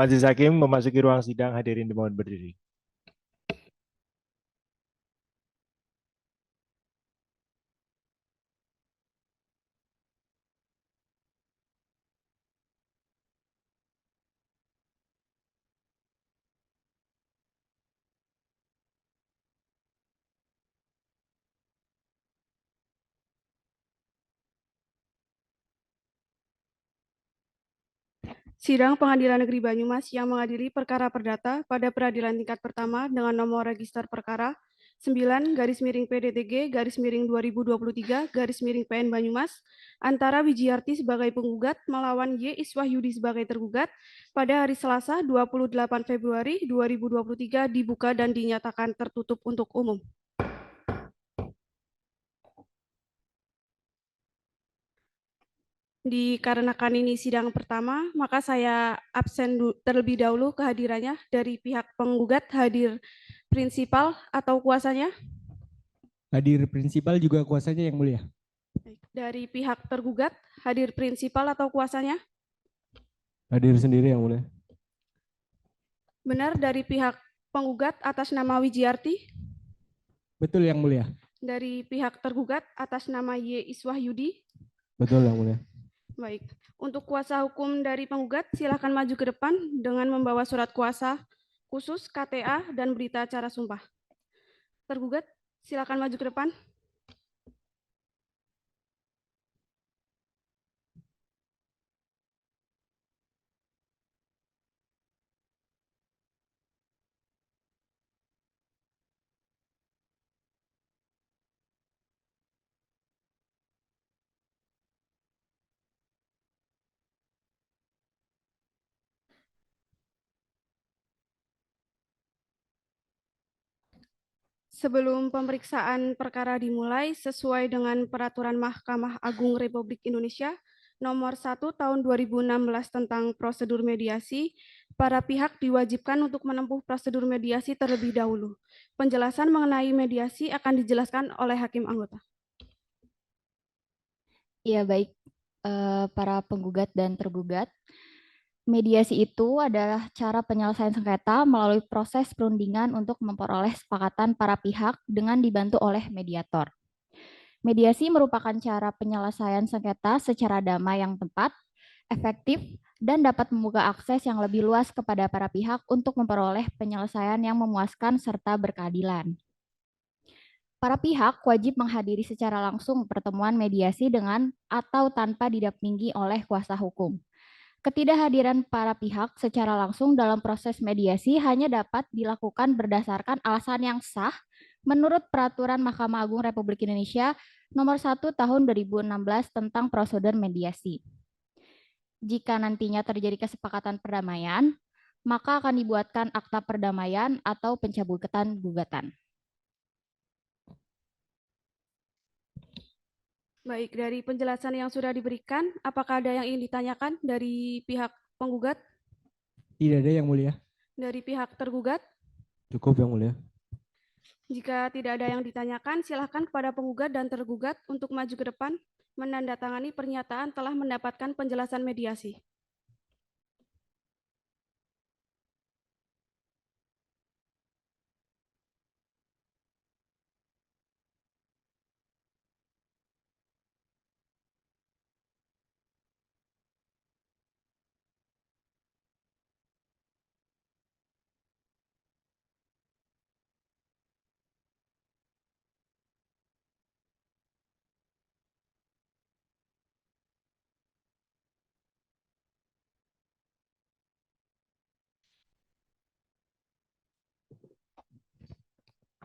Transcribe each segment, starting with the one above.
Majelis Hakim memasuki ruang sidang, hadirin dimohon berdiri. Sidang Pengadilan Negeri Banyumas yang mengadili perkara perdata pada peradilan tingkat pertama dengan nomor register perkara 9-PN 2023 antara Wijiarti sebagai penggugat melawan Y. Iswahyudi sebagai tergugat pada hari Selasa 28 Februari 2023 dibuka dan dinyatakan tertutup untuk umum. Dikarenakan ini sidang pertama, maka saya absen terlebih dahulu kehadirannya. Dari pihak penggugat hadir prinsipal atau kuasanya. Hadir prinsipal juga kuasanya yang mulia. Dari pihak tergugat hadir prinsipal atau kuasanya. Hadir sendiri yang mulia. Benar dari pihak penggugat atas nama Wijiarti. Betul yang mulia. Dari pihak tergugat atas nama Y. Iswahyudi. Betul yang mulia. Baik, untuk kuasa hukum dari penggugat silakan maju ke depan dengan membawa surat kuasa khusus, KTA, dan berita acara sumpah. Tergugat, silakan maju ke depan. Sebelum pemeriksaan perkara dimulai, sesuai dengan Peraturan Mahkamah Agung Republik Indonesia Nomor 1 Tahun 2016 tentang prosedur mediasi, para pihak diwajibkan untuk menempuh prosedur mediasi terlebih dahulu. Penjelasan mengenai mediasi akan dijelaskan oleh hakim anggota. Ya, baik. Para penggugat dan tergugat, mediasi itu adalah cara penyelesaian sengketa melalui proses perundingan untuk memperoleh kesepakatan para pihak dengan dibantu oleh mediator. Mediasi merupakan cara penyelesaian sengketa secara damai yang tepat, efektif, dan dapat membuka akses yang lebih luas kepada para pihak untuk memperoleh penyelesaian yang memuaskan serta berkeadilan. Para pihak wajib menghadiri secara langsung pertemuan mediasi dengan atau tanpa didampingi oleh kuasa hukum. Ketidakhadiran para pihak secara langsung dalam proses mediasi hanya dapat dilakukan berdasarkan alasan yang sah menurut Peraturan Mahkamah Agung Republik Indonesia Nomor 1 Tahun 2016 tentang prosedur mediasi. Jika nantinya terjadi kesepakatan perdamaian, maka akan dibuatkan akta perdamaian atau pencabutan gugatan. Baik, dari penjelasan yang sudah diberikan, apakah ada yang ingin ditanyakan dari pihak penggugat? Tidak ada yang mulia. Dari pihak tergugat? Cukup yang mulia. Jika tidak ada yang ditanyakan, silakan kepada penggugat dan tergugat untuk maju ke depan, menandatangani pernyataan telah mendapatkan penjelasan mediasi.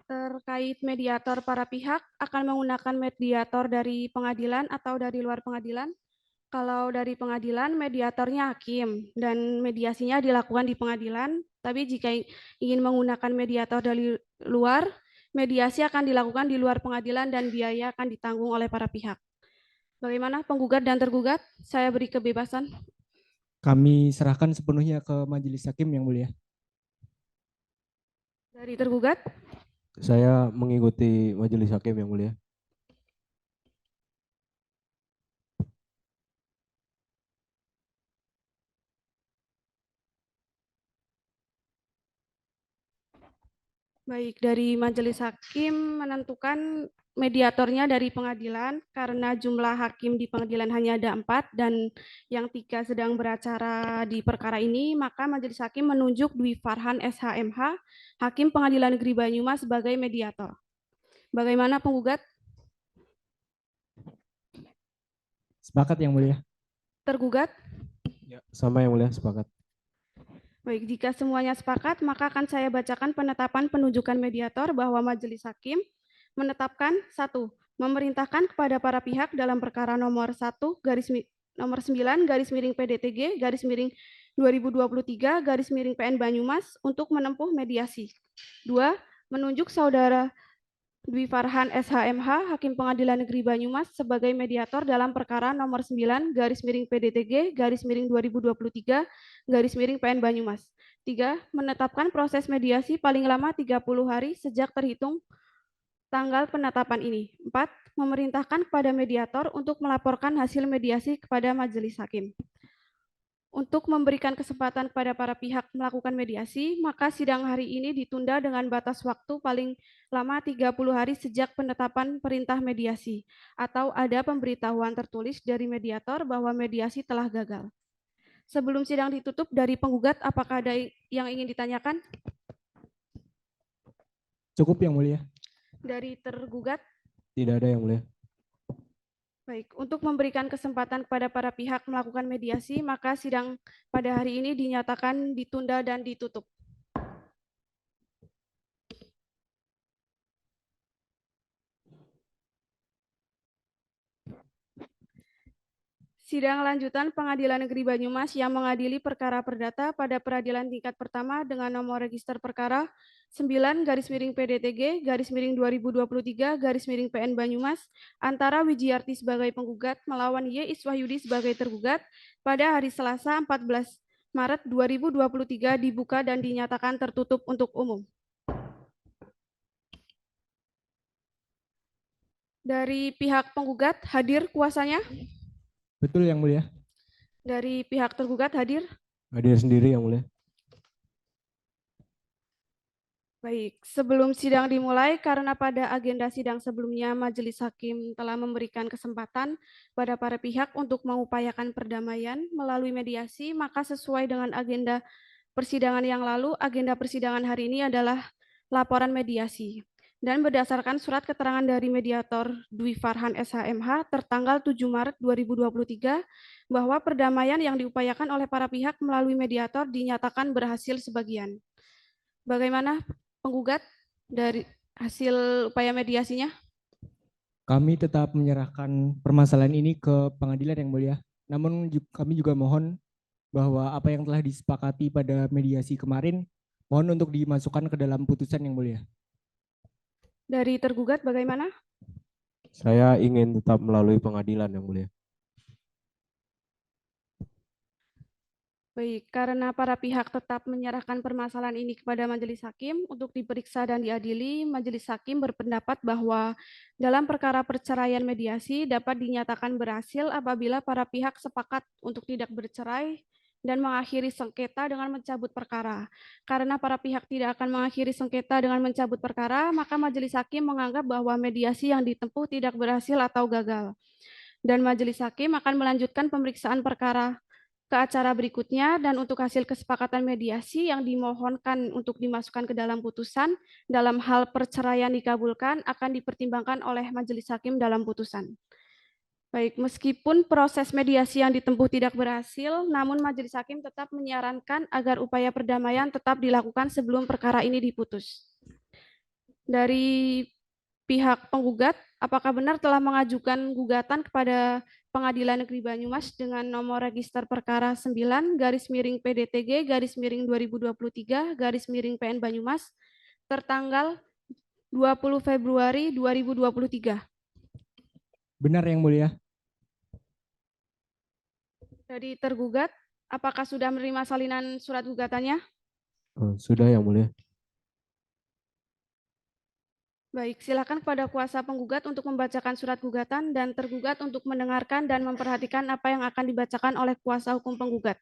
Terkait mediator, para pihak akan menggunakan mediator dari pengadilan atau dari luar pengadilan. Kalau dari pengadilan, mediatornya hakim dan mediasinya dilakukan di pengadilan. Tapi jika ingin menggunakan mediator dari luar, mediasi akan dilakukan di luar pengadilan dan biaya akan ditanggung oleh para pihak. Bagaimana penggugat dan tergugat? Saya beri kebebasan. Kami serahkan sepenuhnya ke majelis hakim yang mulia. Dari tergugat? Saya mengikuti majelis hakim yang mulia. Baik, dari majelis hakim menentukan mediatornya dari pengadilan karena jumlah hakim di pengadilan hanya ada 4 dan yang 3 sedang beracara di perkara ini, maka majelis hakim menunjuk Dwi Farhan SHMH, Hakim Pengadilan Negeri Banyumas sebagai mediator. Bagaimana penggugat? Sepakat Yang Mulia. Tergugat? Ya, sama Yang Mulia, sepakat. Baik, jika semuanya sepakat, maka akan saya bacakan penetapan penunjukan mediator bahwa majelis hakim menetapkan 1. Memerintahkan kepada para pihak dalam perkara nomor 1 nomor 9 garis miring PDTG garis miring 2023 garis miring PN Banyumas untuk menempuh mediasi. 2. Menunjuk saudara Dwi Farhan SHMH, Hakim Pengadilan Negeri Banyumas sebagai mediator dalam perkara nomor 9 garis miring PDTG garis miring 2023 garis miring PN Banyumas. 3. Menetapkan proses mediasi paling lama 30 hari sejak terhitung tanggal penetapan ini. 4. Memerintahkan kepada mediator untuk melaporkan hasil mediasi kepada majelis hakim. Untuk memberikan kesempatan kepada para pihak melakukan mediasi, maka sidang hari ini ditunda dengan batas waktu paling lama 30 hari sejak penetapan perintah mediasi, atau ada pemberitahuan tertulis dari mediator bahwa mediasi telah gagal. Sebelum sidang ditutup, dari penggugat, apakah ada yang ingin ditanyakan? Cukup Yang Mulia. Dari tergugat? Tidak ada Yang Mulia. Baik, untuk memberikan kesempatan kepada para pihak melakukan mediasi, maka sidang pada hari ini dinyatakan ditunda dan ditutup. Sidang lanjutan Pengadilan Negeri Banyumas yang mengadili perkara perdata pada peradilan tingkat pertama dengan nomor register perkara 9 garis miring PDTG garis miring 2023 garis miring PN Banyumas antara Wijiarti sebagai penggugat melawan Y. Iswahyudi sebagai tergugat pada hari Selasa 14 Maret 2023 dibuka dan dinyatakan tertutup untuk umum. Dari pihak penggugat hadir kuasanya? Betul Yang Mulia. Dari pihak tergugat hadir? Hadir sendiri Yang Mulia. Baik, sebelum sidang dimulai, karena pada agenda sidang sebelumnya Majelis Hakim telah memberikan kesempatan pada para pihak untuk mengupayakan perdamaian melalui mediasi, maka sesuai dengan agenda persidangan yang lalu, agenda persidangan hari ini adalah laporan mediasi. Dan berdasarkan surat keterangan dari mediator Dwi Farhan SHMH tertanggal 7 Maret 2023, bahwa perdamaian yang diupayakan oleh para pihak melalui mediator dinyatakan berhasil sebagian. Bagaimana penggugat dari hasil upaya mediasinya? Kami tetap menyerahkan permasalahan ini ke pengadilan Yang Mulia. Namun kami juga mohon bahwa apa yang telah disepakati pada mediasi kemarin, mohon untuk dimasukkan ke dalam putusan Yang Mulia. Dari tergugat bagaimana? Saya ingin tetap melalui pengadilan Yang Mulia. Baik, karena para pihak tetap menyerahkan permasalahan ini kepada majelis hakim untuk diperiksa dan diadili, majelis hakim berpendapat bahwa dalam perkara perceraian mediasi dapat dinyatakan berhasil apabila para pihak sepakat untuk tidak bercerai dan mengakhiri sengketa dengan mencabut perkara. Karena para pihak tidak akan mengakhiri sengketa dengan mencabut perkara, maka majelis hakim menganggap bahwa mediasi yang ditempuh tidak berhasil atau gagal. Dan majelis hakim akan melanjutkan pemeriksaan perkara ke acara berikutnya, dan untuk hasil kesepakatan mediasi yang dimohonkan untuk dimasukkan ke dalam putusan dalam hal perceraian dikabulkan akan dipertimbangkan oleh majelis hakim dalam putusan. Baik, meskipun proses mediasi yang ditempuh tidak berhasil, namun majelis hakim tetap menyarankan agar upaya perdamaian tetap dilakukan sebelum perkara ini diputus. Dari pihak penggugat, apakah benar telah mengajukan gugatan kepada Pengadilan Negeri Banyumas dengan nomor register perkara 9 garis miring PDTG garis miring 2023 garis miring PN Banyumas tertanggal 20 Februari 2023? Benar Yang Mulia. Dari tergugat, apakah sudah menerima salinan surat gugatannya? Sudah Yang Mulia. Baik, silakan kepada kuasa penggugat untuk membacakan surat gugatan dan tergugat untuk mendengarkan dan memperhatikan apa yang akan dibacakan oleh kuasa hukum penggugat.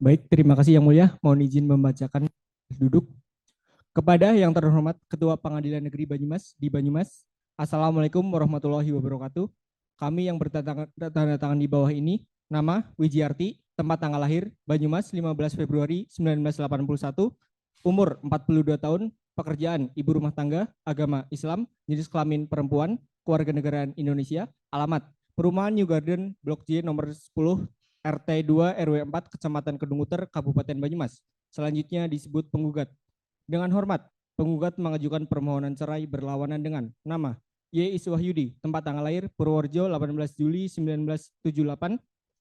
Baik, terima kasih Yang Mulia. Mohon izin membacakan duduk. Kepada yang terhormat Ketua Pengadilan Negeri Banyumas di Banyumas, Assalamualaikum warahmatullahi wabarakatuh. Kami yang bertanda tangan di bawah ini, nama Wijiarti, tempat tanggal lahir Banyumas 15 Februari 1981, umur 42 tahun, pekerjaan ibu rumah tangga, agama Islam, jenis kelamin perempuan, kewarganegaraan Indonesia, alamat Perumahan New Garden, Blok J nomor 10, RT 2 RW 4, Kecamatan Kedunguter, Kabupaten Banyumas. Selanjutnya disebut penggugat. Dengan hormat, penggugat mengajukan permohonan cerai berlawanan dengan nama Y. Iswahyudi, tempat tanggal lahir Purworejo 18 Juli 1978,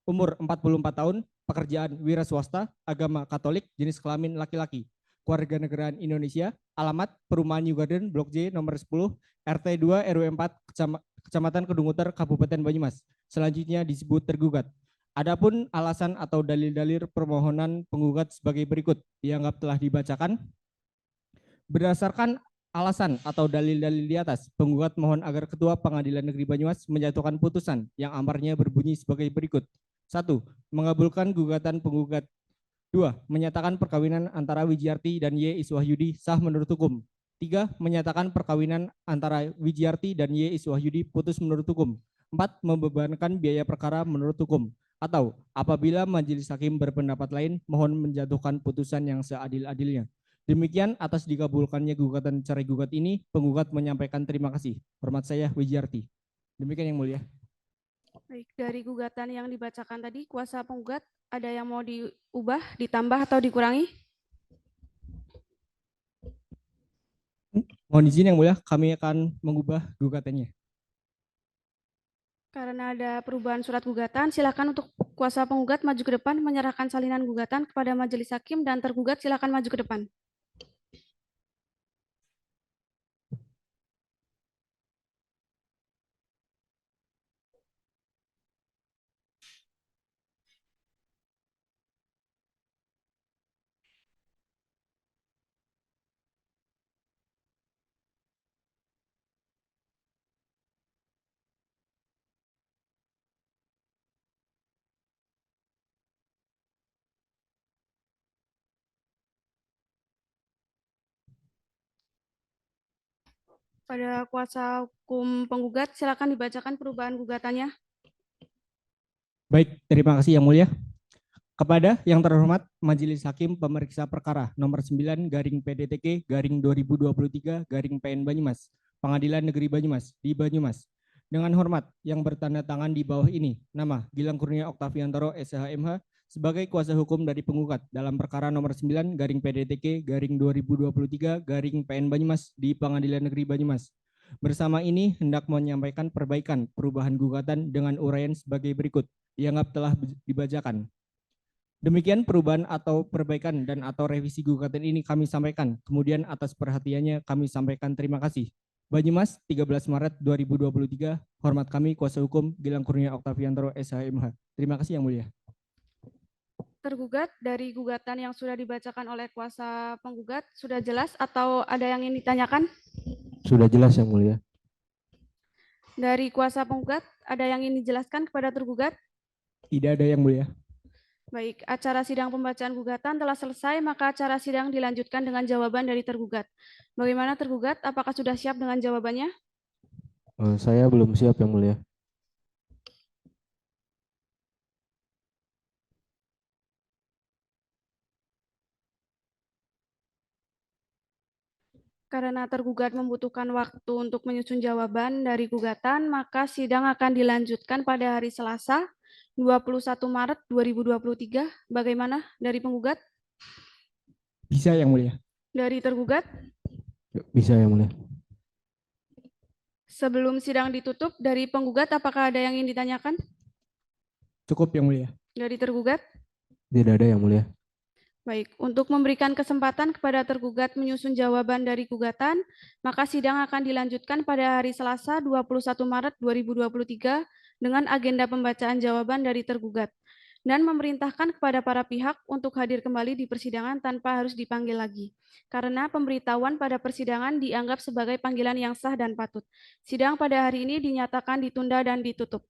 umur 44 tahun, pekerjaan wira swasta, agama Katolik, jenis kelamin laki-laki, kewarganegaraan Indonesia, alamat Perumahan New Garden, Blok J nomor 10, RT 2 RW 4, Kecamatan Kedunguter, Kabupaten Banyumas. Selanjutnya disebut tergugat. Adapun alasan atau dalil-dalil permohonan penggugat sebagai berikut dianggap telah dibacakan. Berdasarkan alasan atau dalil-dalil di atas, penggugat mohon agar Ketua Pengadilan Negeri Banyumas menjatuhkan putusan yang amarnya berbunyi sebagai berikut. 1. Mengabulkan gugatan penggugat. 2. Menyatakan perkawinan antara Wijiarti dan Y. Iswahyudi sah menurut hukum. 3. Menyatakan perkawinan antara Wijiarti dan Y. Iswahyudi putus menurut hukum. 4. Membebankan biaya perkara menurut hukum. Atau apabila majelis hakim berpendapat lain, mohon menjatuhkan putusan yang seadil-adilnya. Demikian atas dikabulkannya gugatan cerai gugat ini, penggugat menyampaikan terima kasih. Hormat saya, Wijiarti. Demikian yang mulia. Baik, dari gugatan yang dibacakan tadi, kuasa penggugat ada yang mau diubah, ditambah atau dikurangi? Mohon izin yang mulia, kami akan mengubah gugatannya. Karena ada perubahan surat gugatan, silakan untuk kuasa penggugat maju ke depan menyerahkan salinan gugatan kepada majelis hakim dan tergugat silakan maju ke depan. Pada kuasa hukum penggugat, silakan dibacakan perubahan gugatannya. Baik, terima kasih yang mulia. Kepada yang terhormat Majelis Hakim Pemeriksa Perkara nomor 9 garing PDTK garing 2023 garing PN Banyumas, Pengadilan Negeri Banyumas di Banyumas. Dengan hormat yang bertanda tangan di bawah ini, nama Gilang Kurnia Oktaviantoro SHMH sebagai kuasa hukum dari penggugat dalam perkara nomor 9 garing PDTK garing 2023 garing PN Banyumas di Pengadilan Negeri Banyumas. Bersama ini hendak menyampaikan perbaikan perubahan gugatan dengan uraian sebagai berikut dianggap telah dibacakan. Demikian perubahan atau perbaikan dan atau revisi gugatan ini kami sampaikan. Kemudian atas perhatiannya kami sampaikan terima kasih. Banyumas, 13 Maret 2023. Hormat kami kuasa hukum Gilang Kurnia Oktaviantoro SHMH. Terima kasih yang mulia. Tergugat, dari gugatan yang sudah dibacakan oleh kuasa penggugat sudah jelas atau ada yang ingin ditanyakan? Sudah jelas yang mulia. Dari kuasa penggugat, ada yang ingin dijelaskan kepada tergugat? Tidak ada yang mulia. Baik, acara sidang pembacaan gugatan telah selesai, maka acara sidang dilanjutkan dengan jawaban dari tergugat. Bagaimana tergugat? Apakah sudah siap dengan jawabannya? Saya belum siap yang mulia. Karena tergugat membutuhkan waktu untuk menyusun jawaban dari gugatan, maka sidang akan dilanjutkan pada hari Selasa, 21 Maret 2023. Bagaimana dari penggugat? Bisa yang mulia. Dari tergugat? Bisa yang mulia. Sebelum sidang ditutup, dari penggugat apakah ada yang ingin ditanyakan? Cukup yang mulia. Dari tergugat? Tidak ada yang mulia. Baik, untuk memberikan kesempatan kepada tergugat menyusun jawaban dari gugatan, maka sidang akan dilanjutkan pada hari Selasa 21 Maret 2023 dengan agenda pembacaan jawaban dari tergugat dan memerintahkan kepada para pihak untuk hadir kembali di persidangan tanpa harus dipanggil lagi. Karena pemberitahuan pada persidangan dianggap sebagai panggilan yang sah dan patut. Sidang pada hari ini dinyatakan ditunda dan ditutup.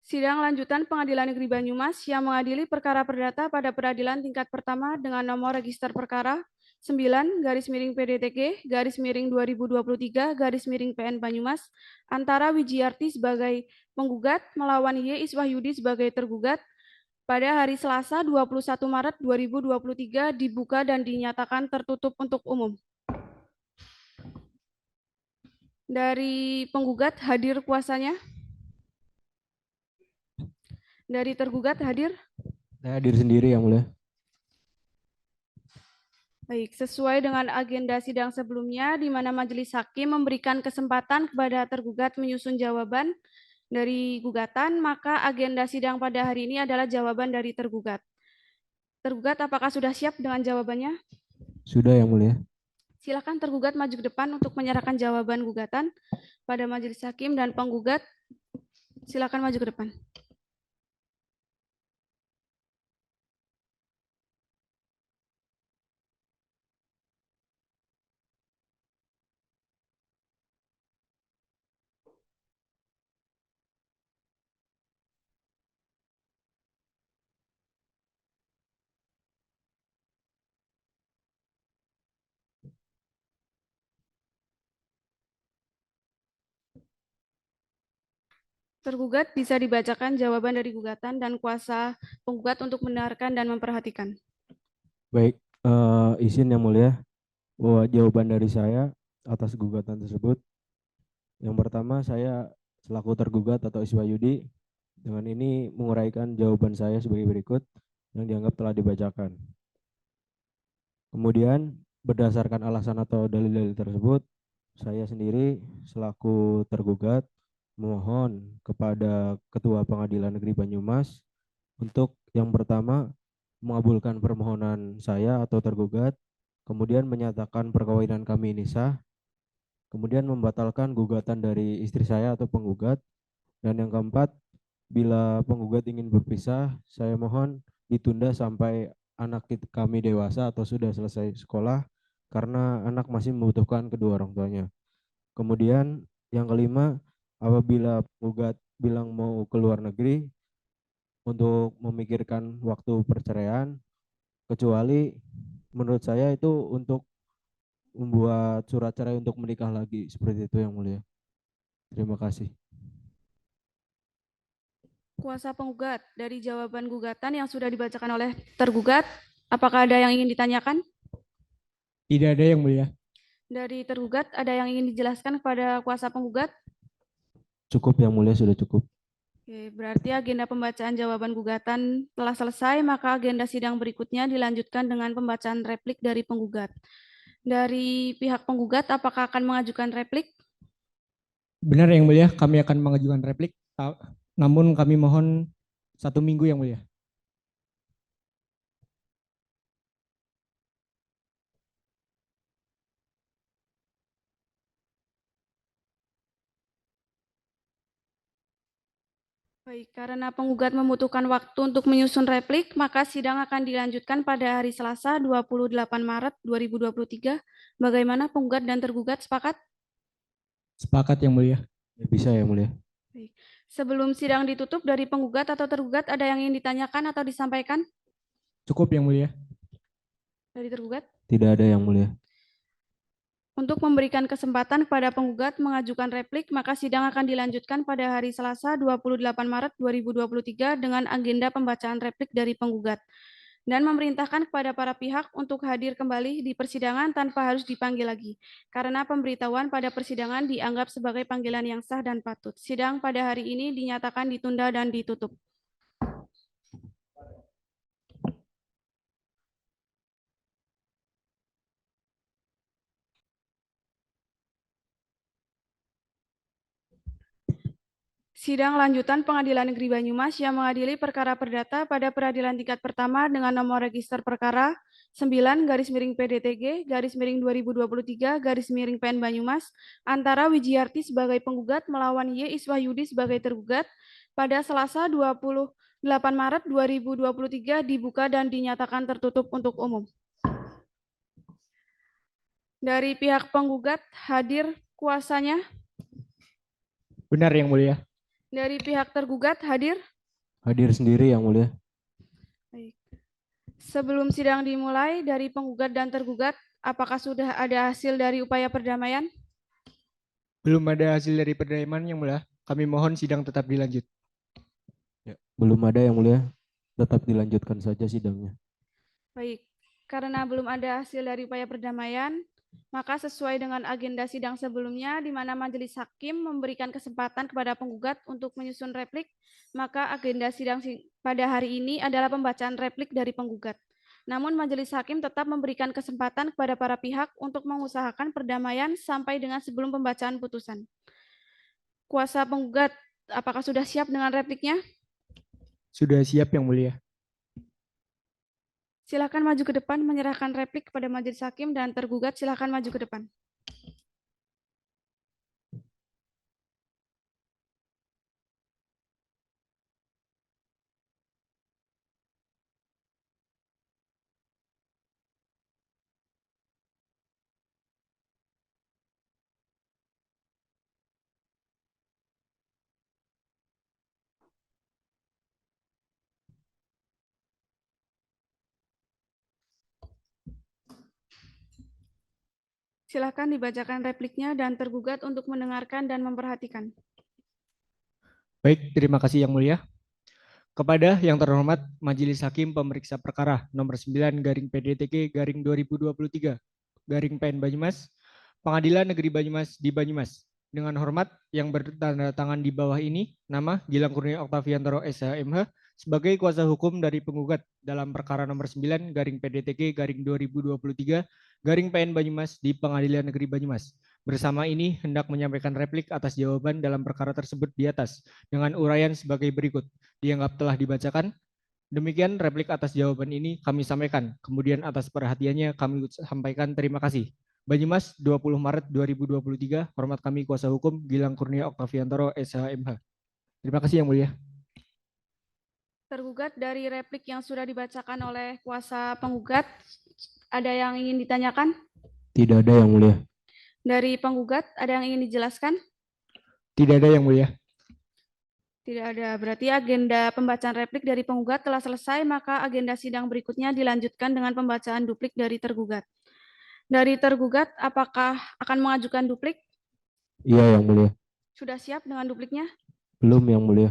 Sidang lanjutan Pengadilan Negeri Banyumas yang mengadili perkara perdata pada peradilan tingkat pertama dengan nomor register perkara 9-PN Banyumas antara Wijiarti sebagai penggugat melawan Y. Iswahyudi sebagai tergugat pada hari Selasa 21 Maret 2023 dibuka dan dinyatakan tertutup untuk umum. Dari penggugat hadir kuasanya. Dari tergugat hadir. Saya hadir sendiri yang mulia. Baik, sesuai dengan agenda sidang sebelumnya, di mana majelis hakim memberikan kesempatan kepada tergugat menyusun jawaban dari gugatan, maka agenda sidang pada hari ini adalah jawaban dari tergugat. Tergugat, apakah sudah siap dengan jawabannya? Sudah yang mulia. Silakan tergugat maju ke depan untuk menyerahkan jawaban gugatan pada majelis hakim dan penggugat. Silakan maju ke depan. Tergugat bisa dibacakan jawaban dari gugatan dan kuasa penggugat untuk mendengarkan dan memperhatikan. Baik, izin yang mulia bahwa jawaban dari saya atas gugatan tersebut. Yang pertama, saya selaku tergugat atau Iswahyudi dengan ini menguraikan jawaban saya sebagai berikut yang dianggap telah dibacakan. Kemudian berdasarkan alasan atau dalil-dalil tersebut, saya sendiri selaku tergugat mohon kepada Ketua Pengadilan Negeri Banyumas untuk yang pertama mengabulkan permohonan saya atau tergugat, kemudian menyatakan perkawinan kami ini sah, kemudian membatalkan gugatan dari istri saya atau penggugat, dan yang keempat, bila penggugat ingin berpisah, saya mohon ditunda sampai anak kami dewasa atau sudah selesai sekolah, karena anak masih membutuhkan kedua orang tuanya. Kemudian yang kelima, apabila penggugat bilang mau ke luar negeri untuk memikirkan waktu perceraian, kecuali menurut saya itu untuk membuat surat cerai untuk menikah lagi, seperti itu yang mulia. Terima kasih. Kuasa penggugat, dari jawaban gugatan yang sudah dibacakan oleh tergugat, apakah ada yang ingin ditanyakan? Tidak ada yang mulia. Dari tergugat, ada yang ingin dijelaskan kepada kuasa penggugat? Cukup yang mulia, sudah cukup. Oke, berarti agenda pembacaan jawaban gugatan telah selesai, maka agenda sidang berikutnya dilanjutkan dengan pembacaan replik dari penggugat. Dari pihak penggugat, apakah akan mengajukan replik? Benar yang mulia, kami akan mengajukan replik. Namun kami mohon 1 minggu yang mulia. Baik, karena penggugat membutuhkan waktu untuk menyusun replik, maka sidang akan dilanjutkan pada hari Selasa 28 Maret 2023. Bagaimana penggugat dan tergugat sepakat? Sepakat yang mulia. Bisa yang mulia. Baik. Sebelum sidang ditutup, dari penggugat atau tergugat ada yang ingin ditanyakan atau disampaikan? Cukup yang mulia. Dari tergugat? Tidak ada yang mulia. Untuk memberikan kesempatan kepada penggugat mengajukan replik, maka sidang akan dilanjutkan pada hari Selasa 28 Maret 2023 dengan agenda pembacaan replik dari penggugat dan memerintahkan kepada para pihak untuk hadir kembali di persidangan tanpa harus dipanggil lagi, karena pemberitahuan pada persidangan dianggap sebagai panggilan yang sah dan patut. Sidang pada hari ini dinyatakan ditunda dan ditutup. Sidang lanjutan Pengadilan Negeri Banyumas yang mengadili perkara perdata pada peradilan tingkat pertama dengan nomor register perkara 9-PDTG-2023-PN Banyumas antara Wijiarti sebagai penggugat melawan Y. Iswahyudi sebagai tergugat pada Selasa 28 Maret 2023 dibuka dan dinyatakan tertutup untuk umum. Dari pihak penggugat hadir kuasanya. Benar yang mulia. Dari pihak tergugat hadir? Hadir sendiri Yang Mulia. Baik. Sebelum sidang dimulai, dari penggugat dan tergugat, apakah sudah ada hasil dari upaya perdamaian? Belum ada hasil dari perdamaian yang mulia. Kami mohon sidang tetap dilanjut. Ya, belum ada Yang Mulia. Tetap dilanjutkan saja sidangnya. Baik, karena belum ada hasil dari upaya perdamaian, maka sesuai dengan agenda sidang sebelumnya, di mana majelis hakim memberikan kesempatan kepada penggugat untuk menyusun replik, maka agenda sidang pada hari ini adalah pembacaan replik dari penggugat. Namun majelis hakim tetap memberikan kesempatan kepada para pihak untuk mengusahakan perdamaian sampai dengan sebelum pembacaan putusan. Kuasa penggugat, apakah sudah siap dengan repliknya? Sudah siap yang mulia. Silakan maju ke depan menyerahkan replik kepada majelis hakim dan tergugat silakan maju ke depan. Silakan dibacakan repliknya dan tergugat untuk mendengarkan dan memperhatikan. Baik, terima kasih yang mulia. Kepada yang terhormat Majelis Hakim Pemeriksa Perkara nomor 9 garing PDTG garing 2023 garing PN Banyumas, Pengadilan Negeri Banyumas di Banyumas. Dengan hormat yang bertanda tangan di bawah ini, nama Gilang Kurnia Oktaviantoro SHMH sebagai kuasa hukum dari penggugat dalam perkara nomor 9 garing PDTG garing 2023 garing PN Banyumas di Pengadilan Negeri Banyumas. Bersama ini hendak menyampaikan replik atas jawaban dalam perkara tersebut di atas dengan uraian sebagai berikut. Dianggap telah dibacakan. Demikian replik atas jawaban ini kami sampaikan. Kemudian atas perhatiannya kami sampaikan terima kasih. Banyumas 20 Maret 2023, hormat kami kuasa hukum Gilang Kurnia Oktaviantoro SHMH. Terima kasih yang mulia. Tergugat, dari replik yang sudah dibacakan oleh kuasa penggugat, ada yang ingin ditanyakan? Tidak ada Yang Mulia. Dari penggugat, ada yang ingin dijelaskan? Tidak ada yang mulia. Tidak ada. Berarti agenda pembacaan replik dari penggugat telah selesai, maka agenda sidang berikutnya dilanjutkan dengan pembacaan duplik dari tergugat. Dari tergugat, apakah akan mengajukan duplik? Iya Yang Mulia. Sudah siap dengan dupliknya? Belum Yang Mulia.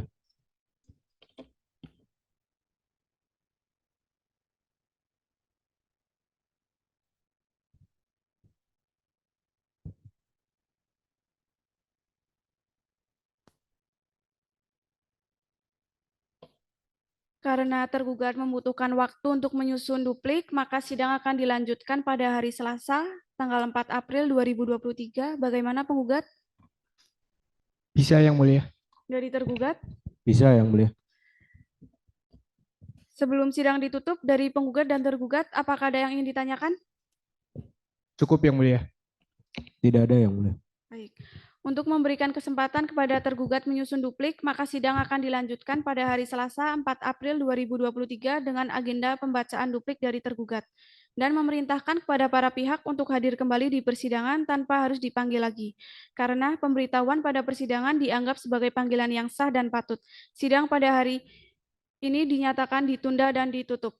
Karena tergugat membutuhkan waktu untuk menyusun duplik, maka sidang akan dilanjutkan pada hari Selasa, tanggal 4 April 2023. Bagaimana penggugat? Bisa yang mulia. Dari tergugat? Bisa Yang Mulia. Sebelum sidang ditutup, dari penggugat dan tergugat, apakah ada yang ingin ditanyakan? Cukup yang mulia. Tidak ada Yang Mulia. Baik. Untuk memberikan kesempatan kepada tergugat menyusun duplik, maka sidang akan dilanjutkan pada hari Selasa 4 April 2023 dengan agenda pembacaan duplik dari tergugat dan memerintahkan kepada para pihak untuk hadir kembali di persidangan tanpa harus dipanggil lagi. Karena pemberitahuan pada persidangan dianggap sebagai panggilan yang sah dan patut. Sidang pada hari ini dinyatakan ditunda dan ditutup.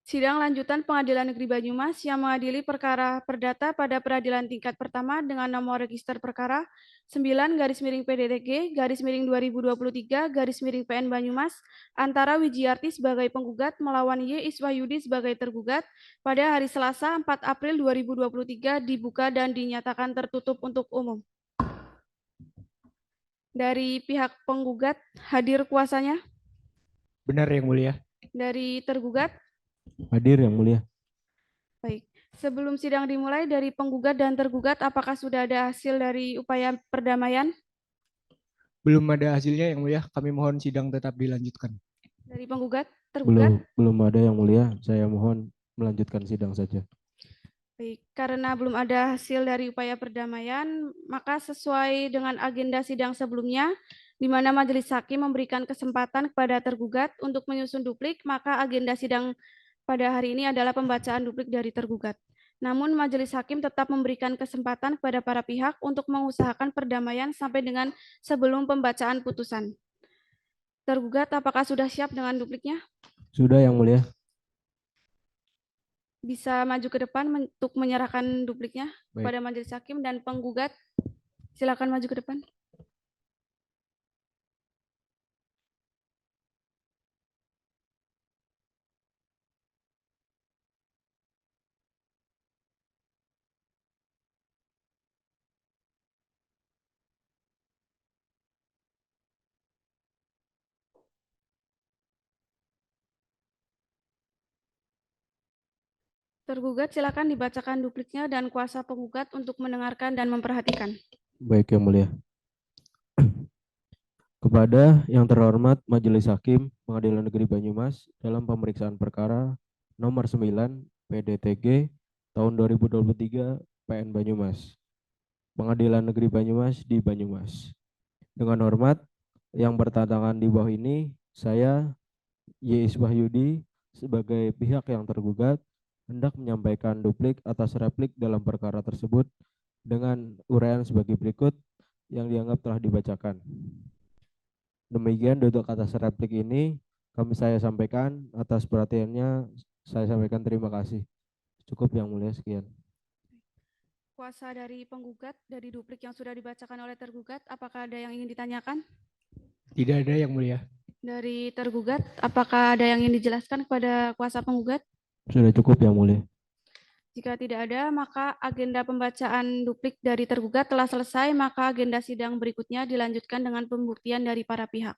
Sidang lanjutan Pengadilan Negeri Banyumas yang mengadili perkara perdata pada peradilan tingkat pertama dengan nomor register perkara 9/PDTG/2023/PN Banyumas antara Wijiarti sebagai penggugat melawan Y. Iswahyudi sebagai tergugat pada hari Selasa 4 April 2023 dibuka dan dinyatakan tertutup untuk umum. Dari pihak penggugat hadir kuasanya? Benar yang mulia. Dari tergugat? Hadir Yang Mulia. Baik, sebelum sidang dimulai, dari penggugat dan tergugat, apakah sudah ada hasil dari upaya perdamaian? Belum ada hasilnya yang mulia. Kami mohon sidang tetap dilanjutkan. Dari penggugat, tergugat? Belum ada Yang Mulia. Saya mohon melanjutkan sidang saja. Baik, karena belum ada hasil dari upaya perdamaian, maka sesuai dengan agenda sidang sebelumnya, di mana majelis hakim memberikan kesempatan kepada tergugat untuk menyusun duplik, maka agenda sidang pada hari ini adalah pembacaan duplik dari tergugat. Namun majelis hakim tetap memberikan kesempatan kepada para pihak untuk mengusahakan perdamaian sampai dengan sebelum pembacaan putusan. Tergugat, apakah sudah siap dengan dupliknya? Sudah Yang Mulia. Bisa maju ke depan untuk menyerahkan dupliknya Baik. kepada majelis hakim, dan penggugat silakan maju ke depan. Tergugat silakan dibacakan dupliknya dan kuasa penggugat untuk mendengarkan dan memperhatikan. Baik Yang Mulia. Kepada yang terhormat Majelis Hakim Pengadilan Negeri Banyumas dalam pemeriksaan perkara nomor 9 PDTG tahun 2023 PN Banyumas. Pengadilan Negeri Banyumas di Banyumas. Dengan hormat yang bertantangan di bawah ini, saya Y. Wahyudi sebagai pihak yang tergugat hendak menyampaikan duplik atas replik dalam perkara tersebut dengan uraian sebagai berikut yang dianggap telah dibacakan. Demikian duduk atas replik ini saya sampaikan, atas perhatiannya saya sampaikan terima kasih. Cukup Yang Mulia, sekian. Kuasa dari penggugat dari duplik yang sudah dibacakan oleh tergugat, apakah ada yang ingin ditanyakan? Tidak ada Yang Mulia. Dari tergugat, apakah ada yang ingin dijelaskan kepada kuasa penggugat? Sudah cukup Yang Mulia. Jika tidak ada, maka agenda pembacaan duplik dari tergugat telah selesai, maka agenda sidang berikutnya dilanjutkan dengan pembuktian dari para pihak.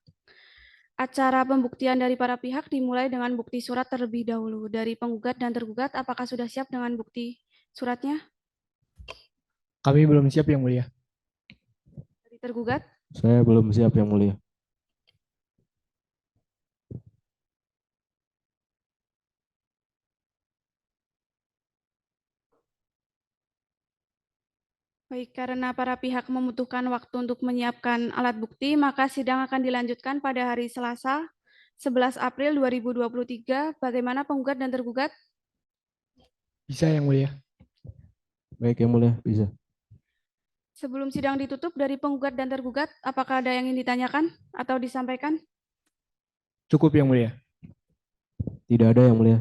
Acara pembuktian dari para pihak dimulai dengan bukti surat terlebih dahulu. Dari penggugat dan tergugat, apakah sudah siap dengan bukti suratnya? Kami belum siap Yang Mulia. Dari tergugat, Saya belum siap Yang Mulia. baik, karena para pihak membutuhkan waktu untuk menyiapkan alat bukti, maka sidang akan dilanjutkan pada hari Selasa, 11 April 2023. Bagaimana penggugat dan tergugat? Bisa Yang Mulia. Baik Yang Mulia, bisa. Sebelum sidang ditutup, dari penggugat dan tergugat, apakah ada yang ingin ditanyakan atau disampaikan? Cukup Yang Mulia. Tidak ada Yang Mulia.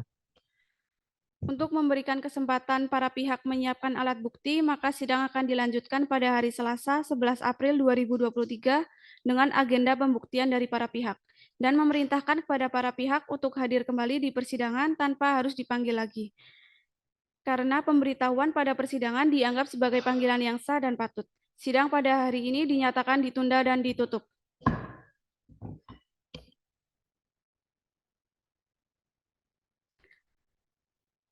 Untuk memberikan kesempatan para pihak menyiapkan alat bukti, maka sidang akan dilanjutkan pada hari Selasa, 11 April 2023 dengan agenda pembuktian dari para pihak, dan memerintahkan kepada para pihak untuk hadir kembali di persidangan tanpa harus dipanggil lagi. Karena pemberitahuan pada persidangan dianggap sebagai panggilan yang sah dan patut. Sidang pada hari ini dinyatakan ditunda dan ditutup.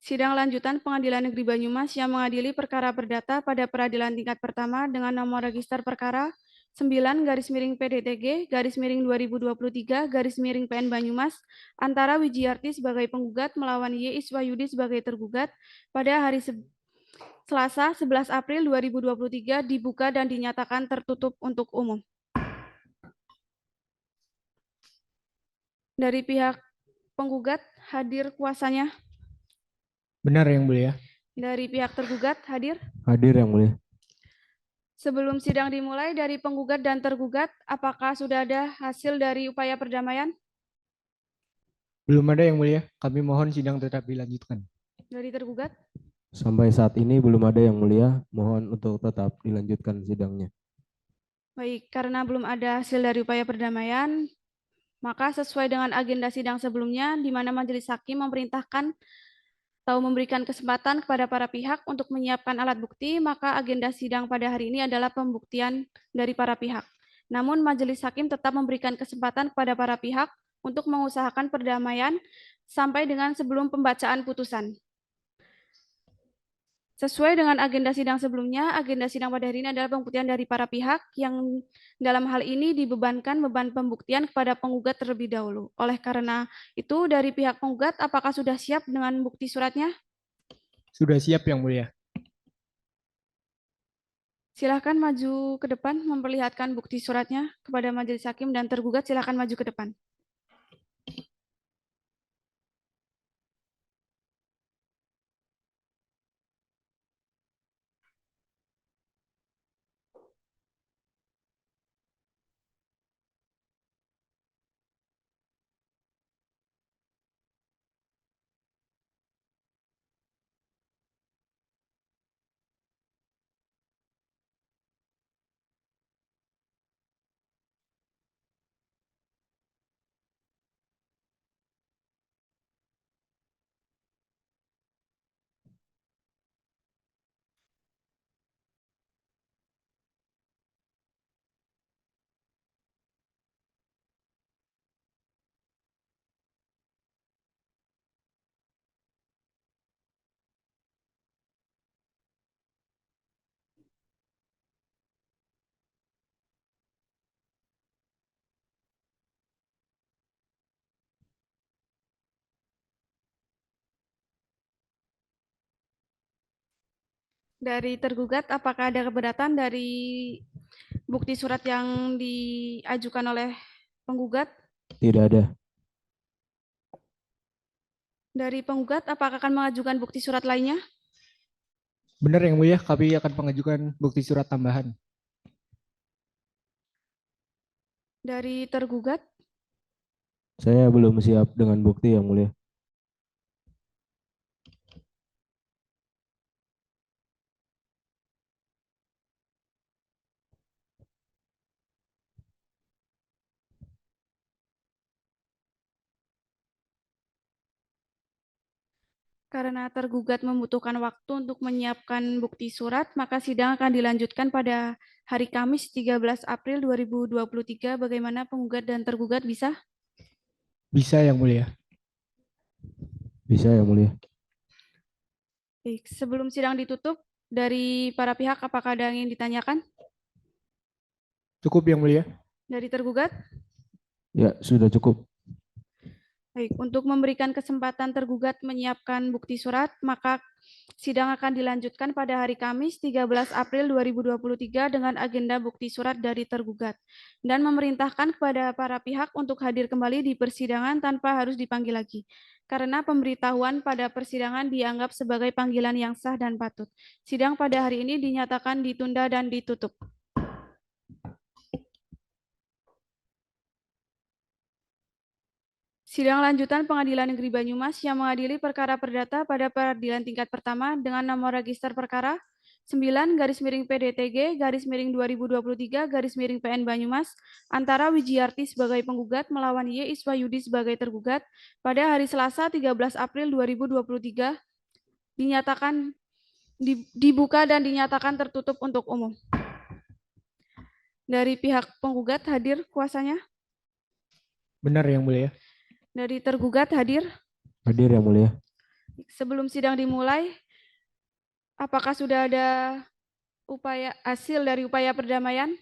Sidang lanjutan Pengadilan Negeri Banyumas yang mengadili perkara perdata pada peradilan tingkat pertama dengan nomor register perkara 9-PDTG-2023-PN Banyumas antara Wijiarti sebagai penggugat melawan Y. Iswayudi sebagai tergugat pada hari Selasa 11 April 2023 dibuka dan dinyatakan tertutup untuk umum. Dari pihak penggugat hadir kuasanya. Benar Yang Mulia. Dari pihak tergugat hadir. Hadir Yang Mulia. Sebelum sidang dimulai, dari penggugat dan tergugat, apakah sudah ada hasil dari upaya perdamaian? Belum ada Yang Mulia. Kami mohon sidang tetap dilanjutkan. Dari tergugat? Sampai saat ini belum ada Yang Mulia. Mohon untuk tetap dilanjutkan sidangnya. Baik, karena belum ada hasil dari upaya perdamaian, maka sesuai dengan agenda sidang sebelumnya, di mana majelis hakim memerintahkan atau memberikan kesempatan kepada para pihak untuk menyiapkan alat bukti, maka agenda sidang pada hari ini adalah pembuktian dari para pihak. Namun majelis hakim tetap memberikan kesempatan kepada para pihak untuk mengusahakan perdamaian sampai dengan sebelum pembacaan putusan. Sesuai dengan agenda sidang sebelumnya, agenda sidang pada hari ini adalah pembuktian dari para pihak yang dalam hal ini dibebankan beban pembuktian kepada penggugat terlebih dahulu. Oleh karena itu, dari pihak penggugat, apakah sudah siap dengan bukti suratnya? Sudah siap Yang Mulia. Silakan maju ke depan memperlihatkan bukti suratnya kepada majelis hakim, dan tergugat silakan maju ke depan. Dari tergugat, apakah ada keberatan dari bukti surat yang diajukan oleh penggugat? Tidak ada. Dari penggugat, apakah akan mengajukan bukti surat lainnya? Benar yang mulia, kami akan mengajukan bukti surat tambahan. Dari tergugat, Saya belum siap dengan bukti yang mulia. karena tergugat membutuhkan waktu untuk menyiapkan bukti surat, maka sidang akan dilanjutkan pada hari Kamis 13 April 2023. Bagaimana penggugat dan tergugat bisa? Bisa yang mulia. Bisa yang mulia. Baik, sebelum sidang ditutup, dari para pihak apakah ada yang ingin ditanyakan? Cukup yang mulia. Dari tergugat? Ya, sudah cukup. Baik, untuk memberikan kesempatan tergugat menyiapkan bukti surat, maka sidang akan dilanjutkan pada hari Kamis 13 April 2023 dengan agenda bukti surat dari tergugat dan memerintahkan kepada para pihak untuk hadir kembali di persidangan tanpa harus dipanggil lagi. Karena pemberitahuan pada persidangan dianggap sebagai panggilan yang sah dan patut. Sidang pada hari ini dinyatakan ditunda dan ditutup. Sidang lanjutan Pengadilan Negeri Banyumas yang mengadili perkara perdata pada peradilan tingkat pertama dengan nomor register perkara 9-PDTG-2023-PN Banyumas antara Wijiarti sebagai penggugat melawan Y. Iswayudi sebagai tergugat pada hari Selasa 13 April 2023 dinyatakan dibuka dan dinyatakan tertutup untuk umum. Dari pihak penggugat hadir kuasanya? Benar yang mulia. Dari tergugat hadir? Hadir yang mulia. Sebelum sidang dimulai, apakah sudah ada hasil dari upaya perdamaian?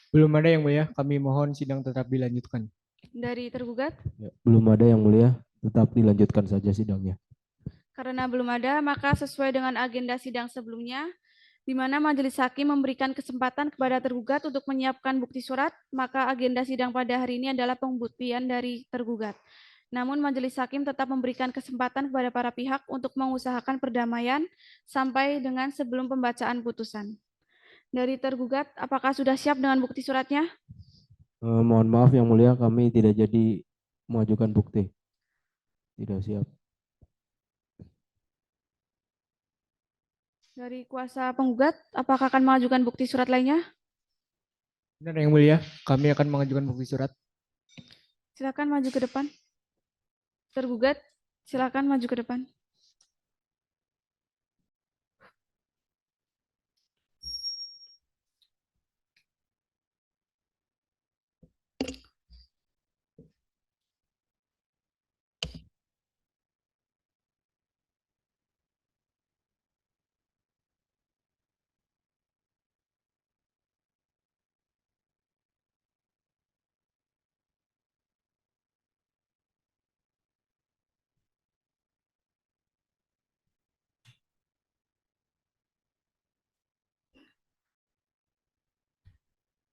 Belum ada yang mulia, kami mohon sidang tetap dilanjutkan. Dari tergugat? Ya, belum ada yang mulia, tetap dilanjutkan saja sidangnya. Karena belum ada, maka sesuai dengan agenda sidang sebelumnya, di mana majelis hakim memberikan kesempatan kepada tergugat untuk menyiapkan bukti surat, maka agenda sidang pada hari ini adalah pembuktian dari tergugat. Namun majelis hakim tetap memberikan kesempatan kepada para pihak untuk mengusahakan perdamaian sampai dengan sebelum pembacaan putusan. Dari tergugat, apakah sudah siap dengan bukti suratnya? Mohon maaf yang mulia, kami tidak jadi mengajukan bukti. Tidak siap. Dari kuasa penggugat, apakah akan mengajukan bukti surat lainnya? Benar yang mulia, kami akan mengajukan bukti surat. Silakan maju ke depan. Tergugat, silakan maju ke depan.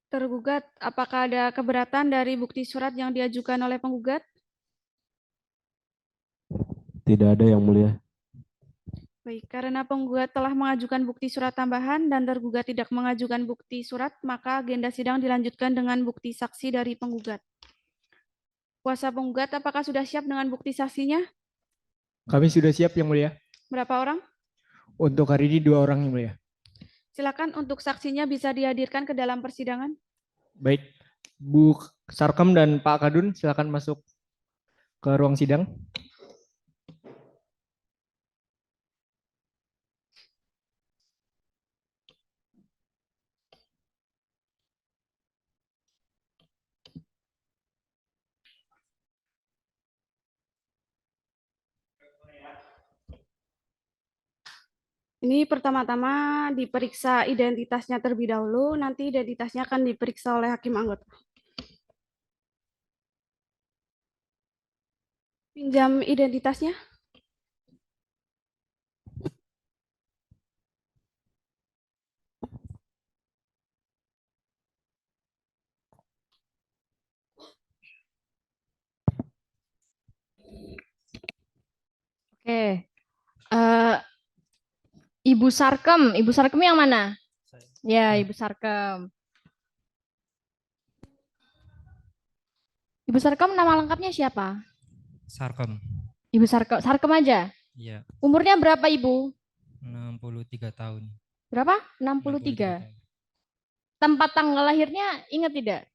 Tergugat, apakah ada keberatan dari bukti surat yang diajukan oleh penggugat? Tidak ada yang mulia. Baik, karena penggugat telah mengajukan bukti surat tambahan dan tergugat tidak mengajukan bukti surat, maka agenda sidang dilanjutkan dengan bukti saksi dari penggugat. Kuasa penggugat, apakah sudah siap dengan bukti saksinya? Kami sudah siap yang mulia. Berapa orang? Untuk hari ini 2 orang yang mulia. Silakan untuk saksinya bisa dihadirkan ke dalam persidangan. Baik, Bu Sarkem dan Pak Kadun silakan masuk ke ruang sidang. Ini pertama-tama diperiksa identitasnya terlebih dahulu, nanti identitasnya akan diperiksa oleh hakim anggota. Pinjam identitasnya. Oke. Ibu Sarkem yang mana? Ya, Ibu Sarkem. Ibu Sarkem nama lengkapnya siapa? Sarkem. Ibu Sarkem aja. Iya, Umurnya berapa Ibu? 63 tahun. Berapa? 63 63. tahun. Tempat tanggal lahirnya ingat tidak?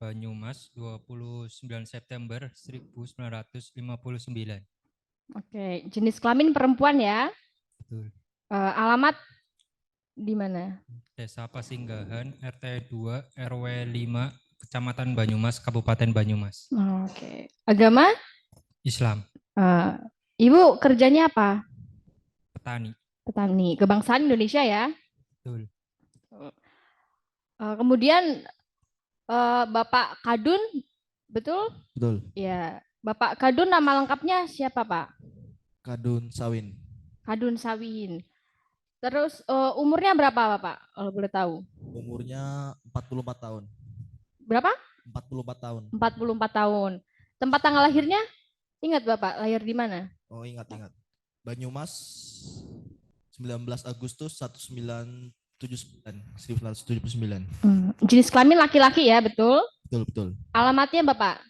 Banyumas 29 September 1959. Oke, jenis kelamin perempuan ya. Betul. Alamat di mana? Desa Pasinggahan, RT 2, RW 5, Kecamatan Banyumas, Kabupaten Banyumas. Oke. Agama? Islam, Ibu kerjanya apa? petani. Petani. Kebangsaan Indonesia ya. Betul. Kemudian Bapak Kadun, betul? Betul. Ya. Bapak Kadun nama lengkapnya siapa Pak? Kadun Sawin. Kadun Sawin. Terus umurnya berapa Bapak? Kalau boleh tahu. Umurnya 44 tahun. Berapa? 44 tahun. 44 tahun. Tempat tanggal lahirnya? Ingat Bapak, lahir di mana? Oh, ingat. Banyumas 19 Agustus 1979. Jenis kelamin laki-laki ya, betul? Betul. Alamatnya Bapak?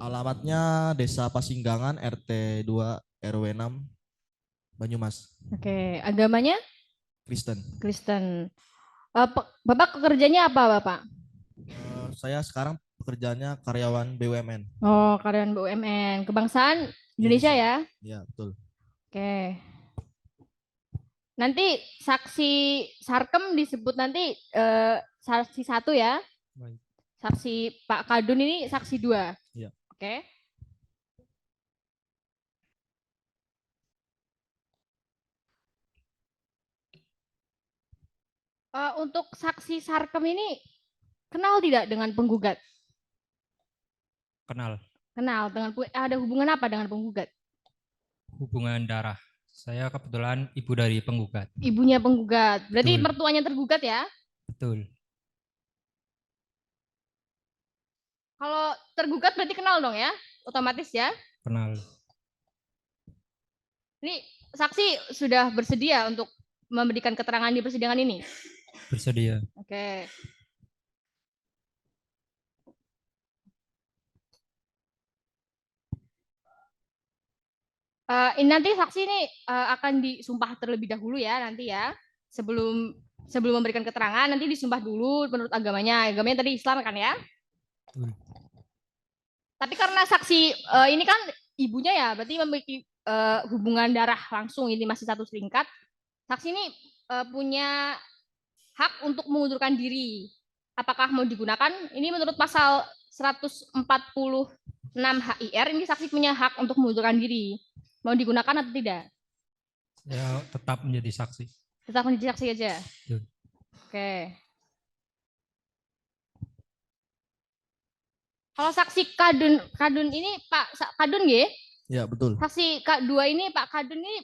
Alamatnya Desa Pasinggangan, RT 2, RW 6, Banyumas. Oke, agamanya? Kristen. Kristen. Bapak kerjanya apa Bapak? Saya sekarang pekerjaannya karyawan BUMN. Oh, karyawan BUMN. Kebangsaan Indonesia ya? Iya, betul. Oke. Nanti saksi Sarkem disebut nanti saksi 1 ya. Baik. Saksi Pak Kadun ini saksi 2. Iya. Oke. Untuk saksi Sarkem ini kenal tidak dengan penggugat? Kenal. Kenal. Ada hubungan apa dengan penggugat? Hubungan darah. Saya kebetulan ibu dari penggugat. Ibunya penggugat. Berarti Betul. mertuanya tergugat ya? Betul. Kalau tergugat berarti kenal dong ya? Otomatis ya? Kenal. Ini saksi sudah bersedia untuk memberikan keterangan di persidangan ini? Bersedia. Oke. Ini nanti saksi ini akan disumpah terlebih dahulu ya nanti ya. Sebelum memberikan keterangan nanti disumpah dulu menurut agamanya. Agamanya tadi Islam kan ya? Tapi karena saksi ini kan ibunya ya, berarti memiliki hubungan darah langsung, ini masih satu setingkat. Saksi ini punya hak untuk mengundurkan diri. Apakah mau digunakan? Ini menurut pasal 146 HIR, ini saksi punya hak untuk mengundurkan diri. Mau digunakan atau tidak? Saya tetap menjadi saksi. Tetap menjadi saksi aja. Betul. Oke. Kalau saksi Kadun ini Pak Kadun ya? Ya, betul. Saksi K2 ini Pak Kadun ini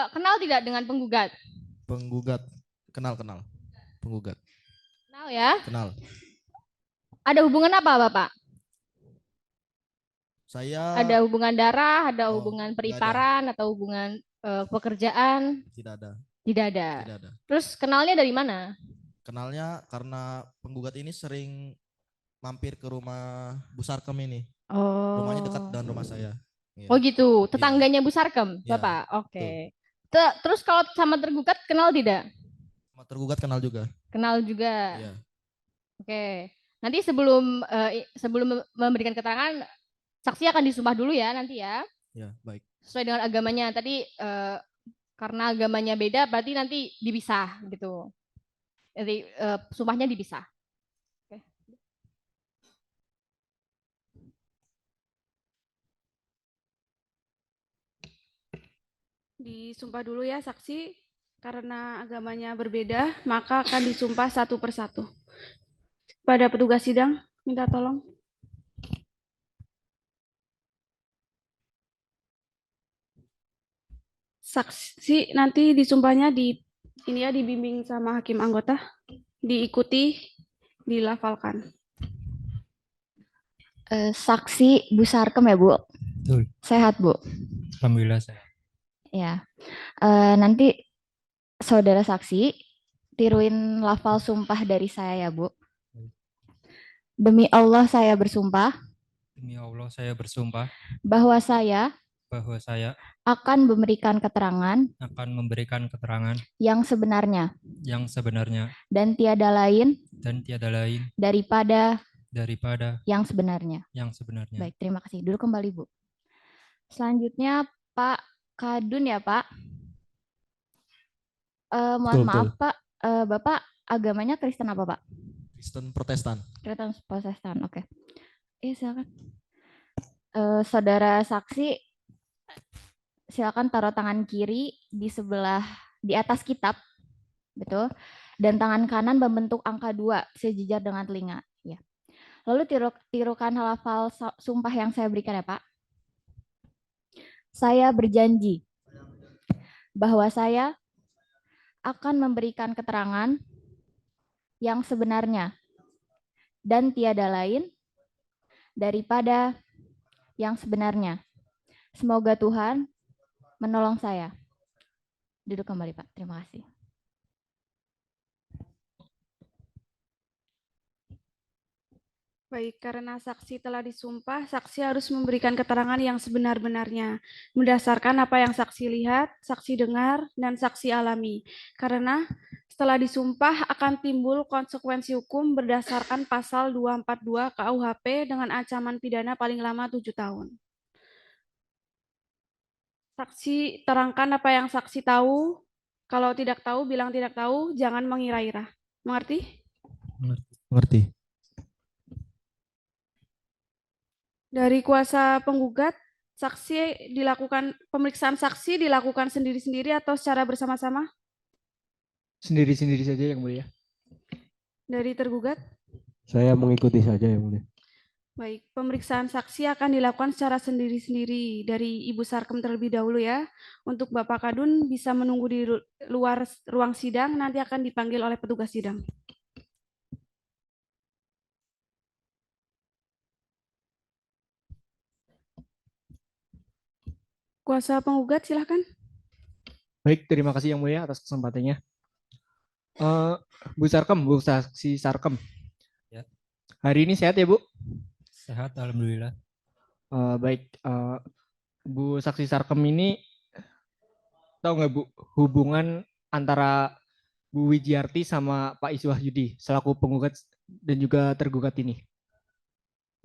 kenal tidak dengan penggugat? Penggugat kenal. Penggugat. Kenal ya? Kenal. Ada hubungan apa Bapak? Saya Ada hubungan darah, ada Oh, hubungan nggak periparan, atau hubungan pekerjaan? tidak ada. Tidak ada. Tidak ada. Terus kenalnya dari mana? Kenalnya karena penggugat ini sering mampir ke rumah Bu Sarkem ini. Oh. Rumahnya dekat dengan rumah saya. Iya. Oh gitu, tetangganya Bu Sarkem, Iya, Bapak. Oke. Terus kalau sama tergugat kenal tidak? Sama tergugat kenal juga. Kenal juga. Iya. Oke. Nanti sebelum memberikan keterangan, saksi akan disumpah dulu ya nanti ya. Ya, baik. Sesuai dengan agamanya. Tadi karena agamanya beda, berarti nanti dipisah gitu. Jadi sumpahnya dipisah. Oke. Disumpah dulu ya saksi, karena agamanya berbeda, maka akan disumpah satu persatu. Pada petugas sidang, minta tolong. Saksi nanti disumpahnya dibimbing sama hakim anggota, diikuti, dilafalkan. Saksi Bu Sarkem ya Bu? Betul. Sehat, Bu? Alhamdulillah saya. Ya. Nanti saudara saksi tiruin lafal sumpah dari saya ya, Bu. Demi Allah saya bersumpah Demi Allah saya bersumpah bahwa saya bahwa saya akan memberikan keterangan akan memberikan keterangan yang sebenarnya yang sebenarnya dan tiada lain daripada yang sebenarnya. yang sebenarnya. Baik, terima kasih. Duduk kembali, Bu. Selanjutnya Pak Kadun ya, Pak. Mohon maaf, Pak. Bapak agamanya Kristen apa, Pak? Kristen Protestan. Kristen Protestan, oke. Silakan. Saudara saksi, silakan taruh tangan kiri di sebelah, di atas kitab, betul. Dan tangan kanan membentuk angka 2 sejajar dengan telinga. Ya. Lalu tirukan lafal sumpah yang saya berikan ya, Pak. Saya berjanji bahwa saya akan memberikan keterangan yang sebenarnya dan tiada lain daripada yang sebenarnya. Semoga Tuhan menolong saya. Duduk kembali, Pak. Terima kasih. Baik, karena saksi telah disumpah, saksi harus memberikan keterangan yang sebenar-benarnya, berdasarkan apa yang saksi lihat, saksi dengar, dan saksi alami. Karena setelah disumpah akan timbul konsekuensi hukum berdasarkan pasal 242 KUHP dengan ancaman pidana paling lama 7 tahun. Saksi terangkan apa yang saksi tahu. Kalau tidak tahu, bilang tidak tahu, jangan mengira-ira. Mengerti? Mengerti. Dari kuasa penggugat, pemeriksaan saksi dilakukan sendiri-sendiri atau secara bersama-sama? Sendiri-sendiri saja yang mulia. Dari tergugat? Saya mengikuti saja yang mulia. Baik, pemeriksaan saksi akan dilakukan secara sendiri-sendiri dari Ibu Sarkem terlebih dahulu ya. Untuk Bapak Kadun bisa menunggu di luar ruang sidang, nanti akan dipanggil oleh petugas sidang. Kuasa penggugat silakan. Baik, terima kasih yang mulia atas kesempatannya. Bu Sarkem, Bu Saksi Sarkem. Ya. Hari ini sehat ya, Bu? Sehat, alhamdulillah. Baik, Bu Saksi Sarkem ini tahu nggak, Bu, hubungan antara Bu Wijiarti sama Pak Iswahyudi selaku penggugat dan juga tergugat ini?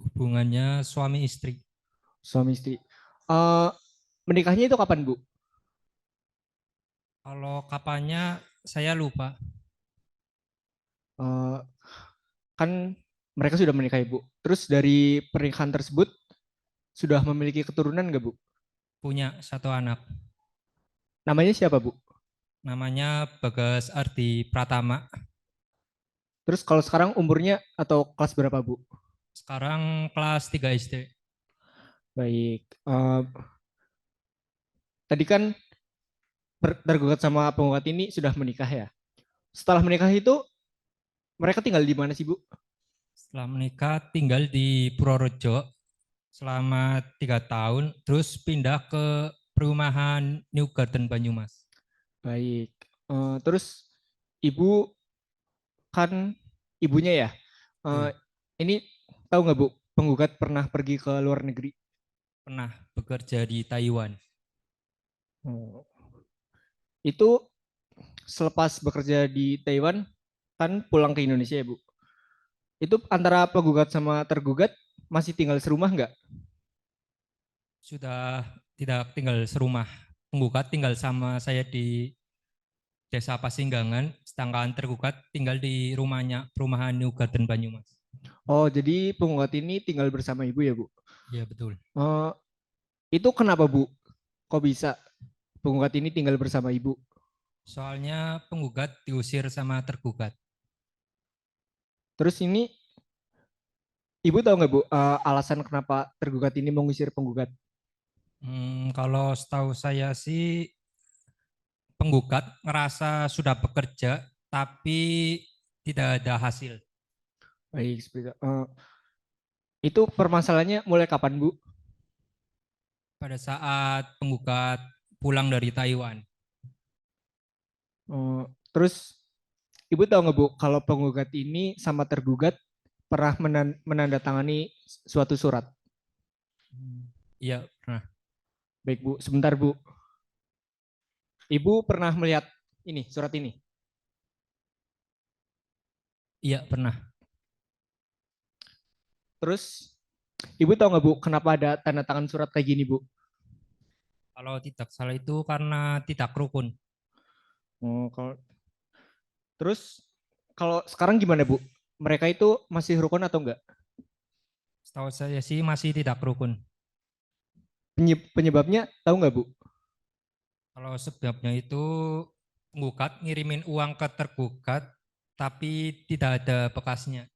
Hubungannya suami istri. Suami istri. Menikahnya itu kapan, Bu? Kalau kapannya saya lupa. Kan mereka sudah menikah, Bu. Terus dari pernikahan tersebut sudah memiliki keturunan nggak, Bu? Punya 1 anak. Namanya siapa, Bu? Namanya Bagas Ardi Pratama. Terus kalau sekarang umurnya atau kelas berapa, Bu? Sekarang kelas 3 SD. Baik. Tadi kan tergugat sama penggugat ini sudah menikah ya. Setelah menikah itu mereka tinggal di mana sih, Bu? Setelah menikah tinggal di Purworejo selama 3 tahun, terus pindah ke perumahan New Garden Banyumas. Baik. Terus Ibu kan ibunya ya. Ini tahu nggak, Bu, penggugat pernah pergi ke luar negeri? Pernah bekerja di Taiwan. Itu selepas bekerja di Taiwan kan pulang ke Indonesia ya, Bu. Itu antara penggugat sama tergugat masih tinggal serumah nggak? Sudah tidak tinggal serumah. Penggugat tinggal sama saya di Desa Pasinggangan, sedangkan tergugat tinggal di rumahnya, perumahan New Garden Banyumas. Oh, jadi penggugat ini tinggal bersama Ibu ya, Bu? Iya, betul. Itu kenapa, Bu? Kok bisa penggugat ini tinggal bersama Ibu? Soalnya penggugat diusir sama tergugat. Terus ini Ibu tahu nggak, Bu, alasan kenapa tergugat ini mengusir penggugat? Kalau setahu saya sih penggugat ngerasa sudah bekerja tapi tidak ada hasil. Baik, seperti itu. Itu permasalahannya mulai kapan, Bu? pada saat penggugat pulang dari Taiwan. Oh, terus Ibu tahu nggak Bu, kalau penggugat ini sama tergugat pernah menandatangani suatu surat? Iya, pernah. Baik Bu, sebentar Bu. Ibu pernah melihat ini, surat ini? Iya, pernah. Terus Ibu tahu nggak Bu, kenapa ada tanda tangan surat kayak gini Bu? Kalau tidak salah itu karena tidak rukun. Terus kalau sekarang gimana Bu? Mereka itu masih rukun atau enggak? Setahu saya sih masih tidak rukun. Penyebabnya tahu nggak Bu? Kalau sebabnya itu penggugat ngirimin uang ke tergugat tapi tidak ada bekasnya.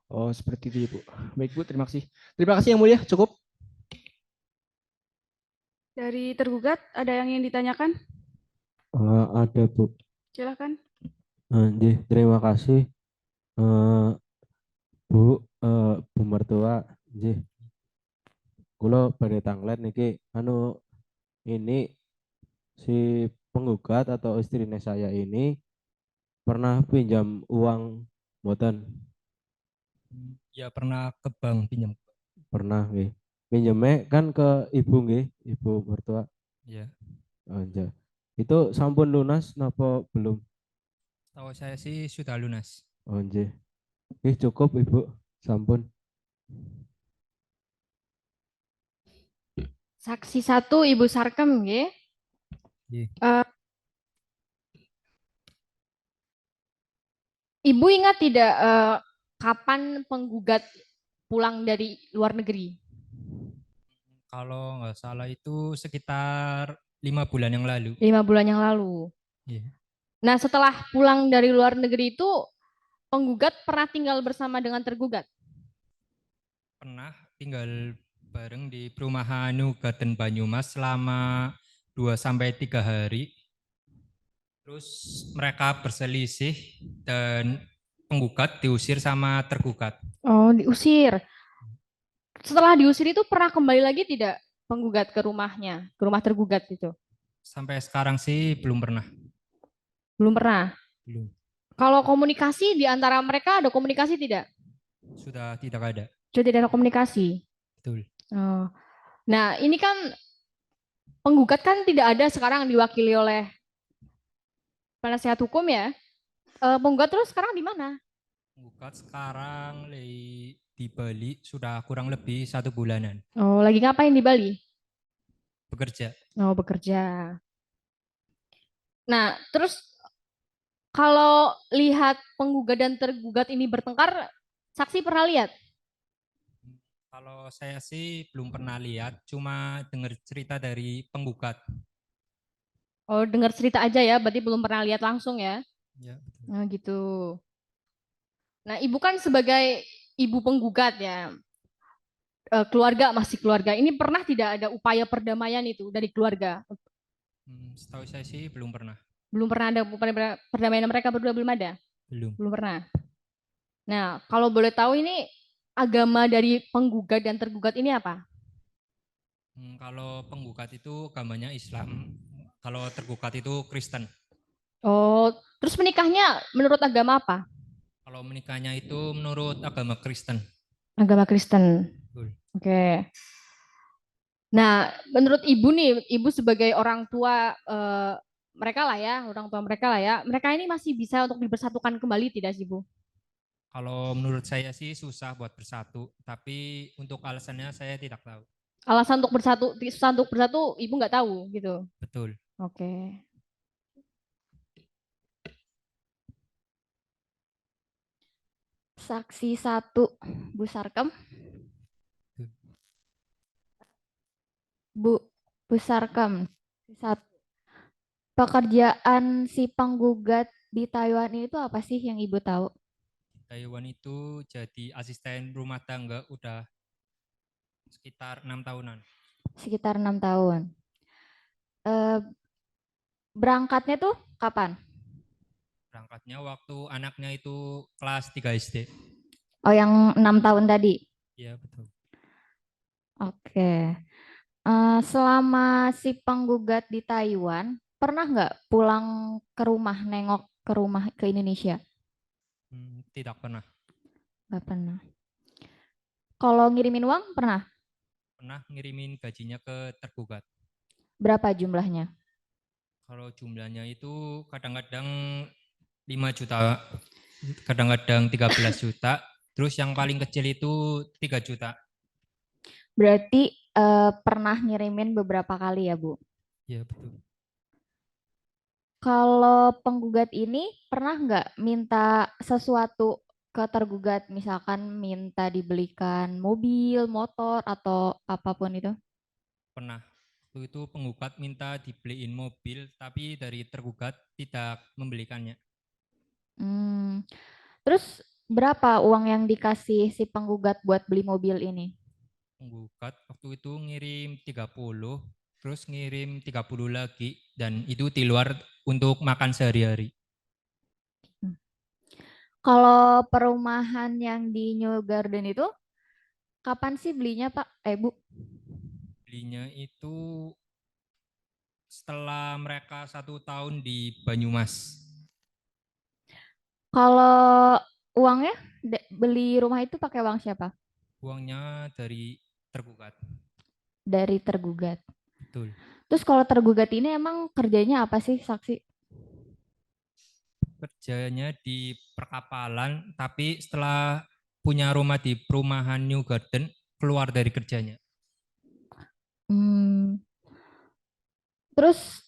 Oh seperti itu ya Bu. Baik Bu, terima kasih. Terima kasih Yang Mulia, cukup. Dari tergugat ada yang ingin ditanyakan? Ada Bu. Silakan. Nggih, terima kasih. Bu, Bu Mertua, nggih. Kula badhe tanglet niki ini si penggugat atau istrinya saya ini pernah pinjam uang mboten? Ya pernah ke bank pinjam. Pernah nggih. Pinjeme kan ke Ibu nggih, Ibu Mertua. Ya. Oh, iya. Itu sampun lunas napa belum? Tahu saya sih sudah lunas. Oh nggih. Nggih cukup Ibu, sampun. Saksi 1 Ibu Sarkem nggih. Nggih. Ibu ingat tidak kapan penggugat pulang dari luar negeri? Kalau nggak salah itu sekitar 5 bulan yang lalu. 5 bulan yang lalu. Iya. Nah, setelah pulang dari luar negeri itu penggugat pernah tinggal bersama dengan tergugat? Pernah tinggal bareng di perumahan Nugaten Banyumas selama 2-3 hari. Terus mereka berselisih dan penggugat diusir sama tergugat. Oh, diusir. Setelah diusir itu pernah kembali lagi tidak penggugat ke rumahnya, ke rumah tergugat itu? Sampai sekarang sih belum pernah. Belum pernah. Belum. Kalau komunikasi di antara mereka ada komunikasi tidak? Sudah tidak ada. Sudah tidak ada komunikasi. Betul. Oh. Nah, ini kan penggugat kan tidak ada sekarang diwakili oleh penasihat hukum ya. Penggugat terus sekarang di mana? Penggugat sekarang di Bali sudah kurang lebih 1 bulanan. Oh, lagi ngapain di Bali? Bekerja. Oh, bekerja. Nah, terus kalau lihat penggugat dan tergugat ini bertengkar, saksi pernah lihat? Kalau saya sih belum pernah lihat, cuma dengar cerita dari penggugat. Oh, dengar cerita aja ya, berarti belum pernah lihat langsung ya? Ya, betul. Nah, gitu. Nah, ibu kan sebagai ibu penggugat ya, keluarga masih keluarga. Ini pernah tidak ada upaya perdamaian itu dari keluarga? Setahu saya sih belum pernah. Belum pernah ada upaya perdamaian mereka berdua, belum ada? Belum. Belum pernah. Nah, kalau boleh tahu ini agama dari penggugat dan tergugat ini apa? Kalau penggugat itu agamanya Islam, kalau tergugat itu Kristen. Oh, terus menikahnya menurut agama apa? Kalau menikahnya itu menurut agama Kristen. Agama Kristen. Betul. Oke. Nah, menurut ibu nih, ibu sebagai orang tua mereka lah ya, orang tua mereka lah ya, mereka ini masih bisa untuk dipersatukan kembali tidak sih, Bu? Kalau menurut saya sih susah buat bersatu, tapi untuk alasannya saya tidak tahu. Alasan untuk bersatu, susah untuk bersatu, ibu nggak tahu gitu. Betul. Oke. Saksi 1, Bu Sarkem. Bu Sarkem. 1. Pekerjaan si penggugat di Taiwan itu apa sih yang Ibu tahu? Taiwan itu jadi asisten rumah tangga udah sekitar 6 tahunan. Sekitar 6 tahun. Berangkatnya tuh kapan? Berangkatnya waktu anaknya itu kelas 3 SD. Oh, yang 6 tahun tadi? Iya, betul. Oke. Selama si penggugat di Taiwan, pernah nggak pulang ke rumah, nengok ke rumah ke Indonesia? Tidak pernah. Nggak pernah. Kalau ngirimin uang, pernah? Pernah ngirimin gajinya ke tergugat. Berapa jumlahnya? Kalau jumlahnya itu kadang-kadang 5 juta, kadang-kadang 13 juta, terus yang paling kecil itu 3 juta. Berarti pernah ngirimin beberapa kali ya, Bu? Ya, betul. Kalau penggugat ini pernah nggak minta sesuatu ke tergugat, misalkan minta dibelikan mobil, motor, atau apapun itu? Pernah. Waktu itu penggugat minta dibeliin mobil, tapi dari tergugat tidak membelikannya. Terus berapa uang yang dikasih si penggugat buat beli mobil ini? Penggugat waktu itu ngirim 30, terus ngirim 30 lagi, dan itu di luar untuk makan sehari-hari. Kalau perumahan yang di New Garden itu kapan sih belinya, Pak? Bu? Belinya itu setelah mereka 1 tahun di Banyumas. Kalau uangnya beli rumah itu pakai uang siapa? Uangnya dari tergugat. Dari tergugat. Betul. Terus kalau tergugat ini emang kerjanya apa sih, saksi? Kerjanya di perkapalan, tapi setelah punya rumah di perumahan New Garden, keluar dari kerjanya. Terus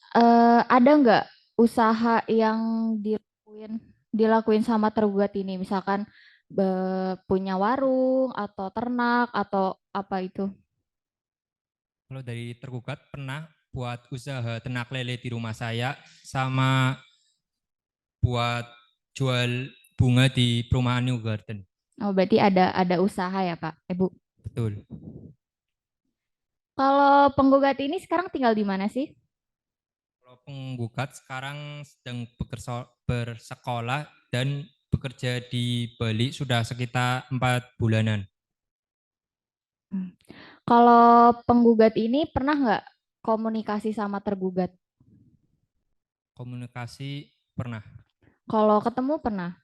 ada nggak usaha yang dilakuin sama tergugat ini? Misalkan punya warung atau ternak atau apa itu? Kalau dari tergugat pernah buat usaha ternak lele di rumah saya, sama buat jual bunga di perumahan New Garden. Oh, berarti ada usaha ya, Pak? Bu. Betul. Kalau penggugat ini sekarang tinggal di mana sih? Kalau penggugat sekarang sedang bersekolah dan bekerja di Bali sudah sekitar 4 bulanan. Kalau penggugat ini pernah nggak komunikasi sama tergugat? Komunikasi pernah. Kalau ketemu pernah?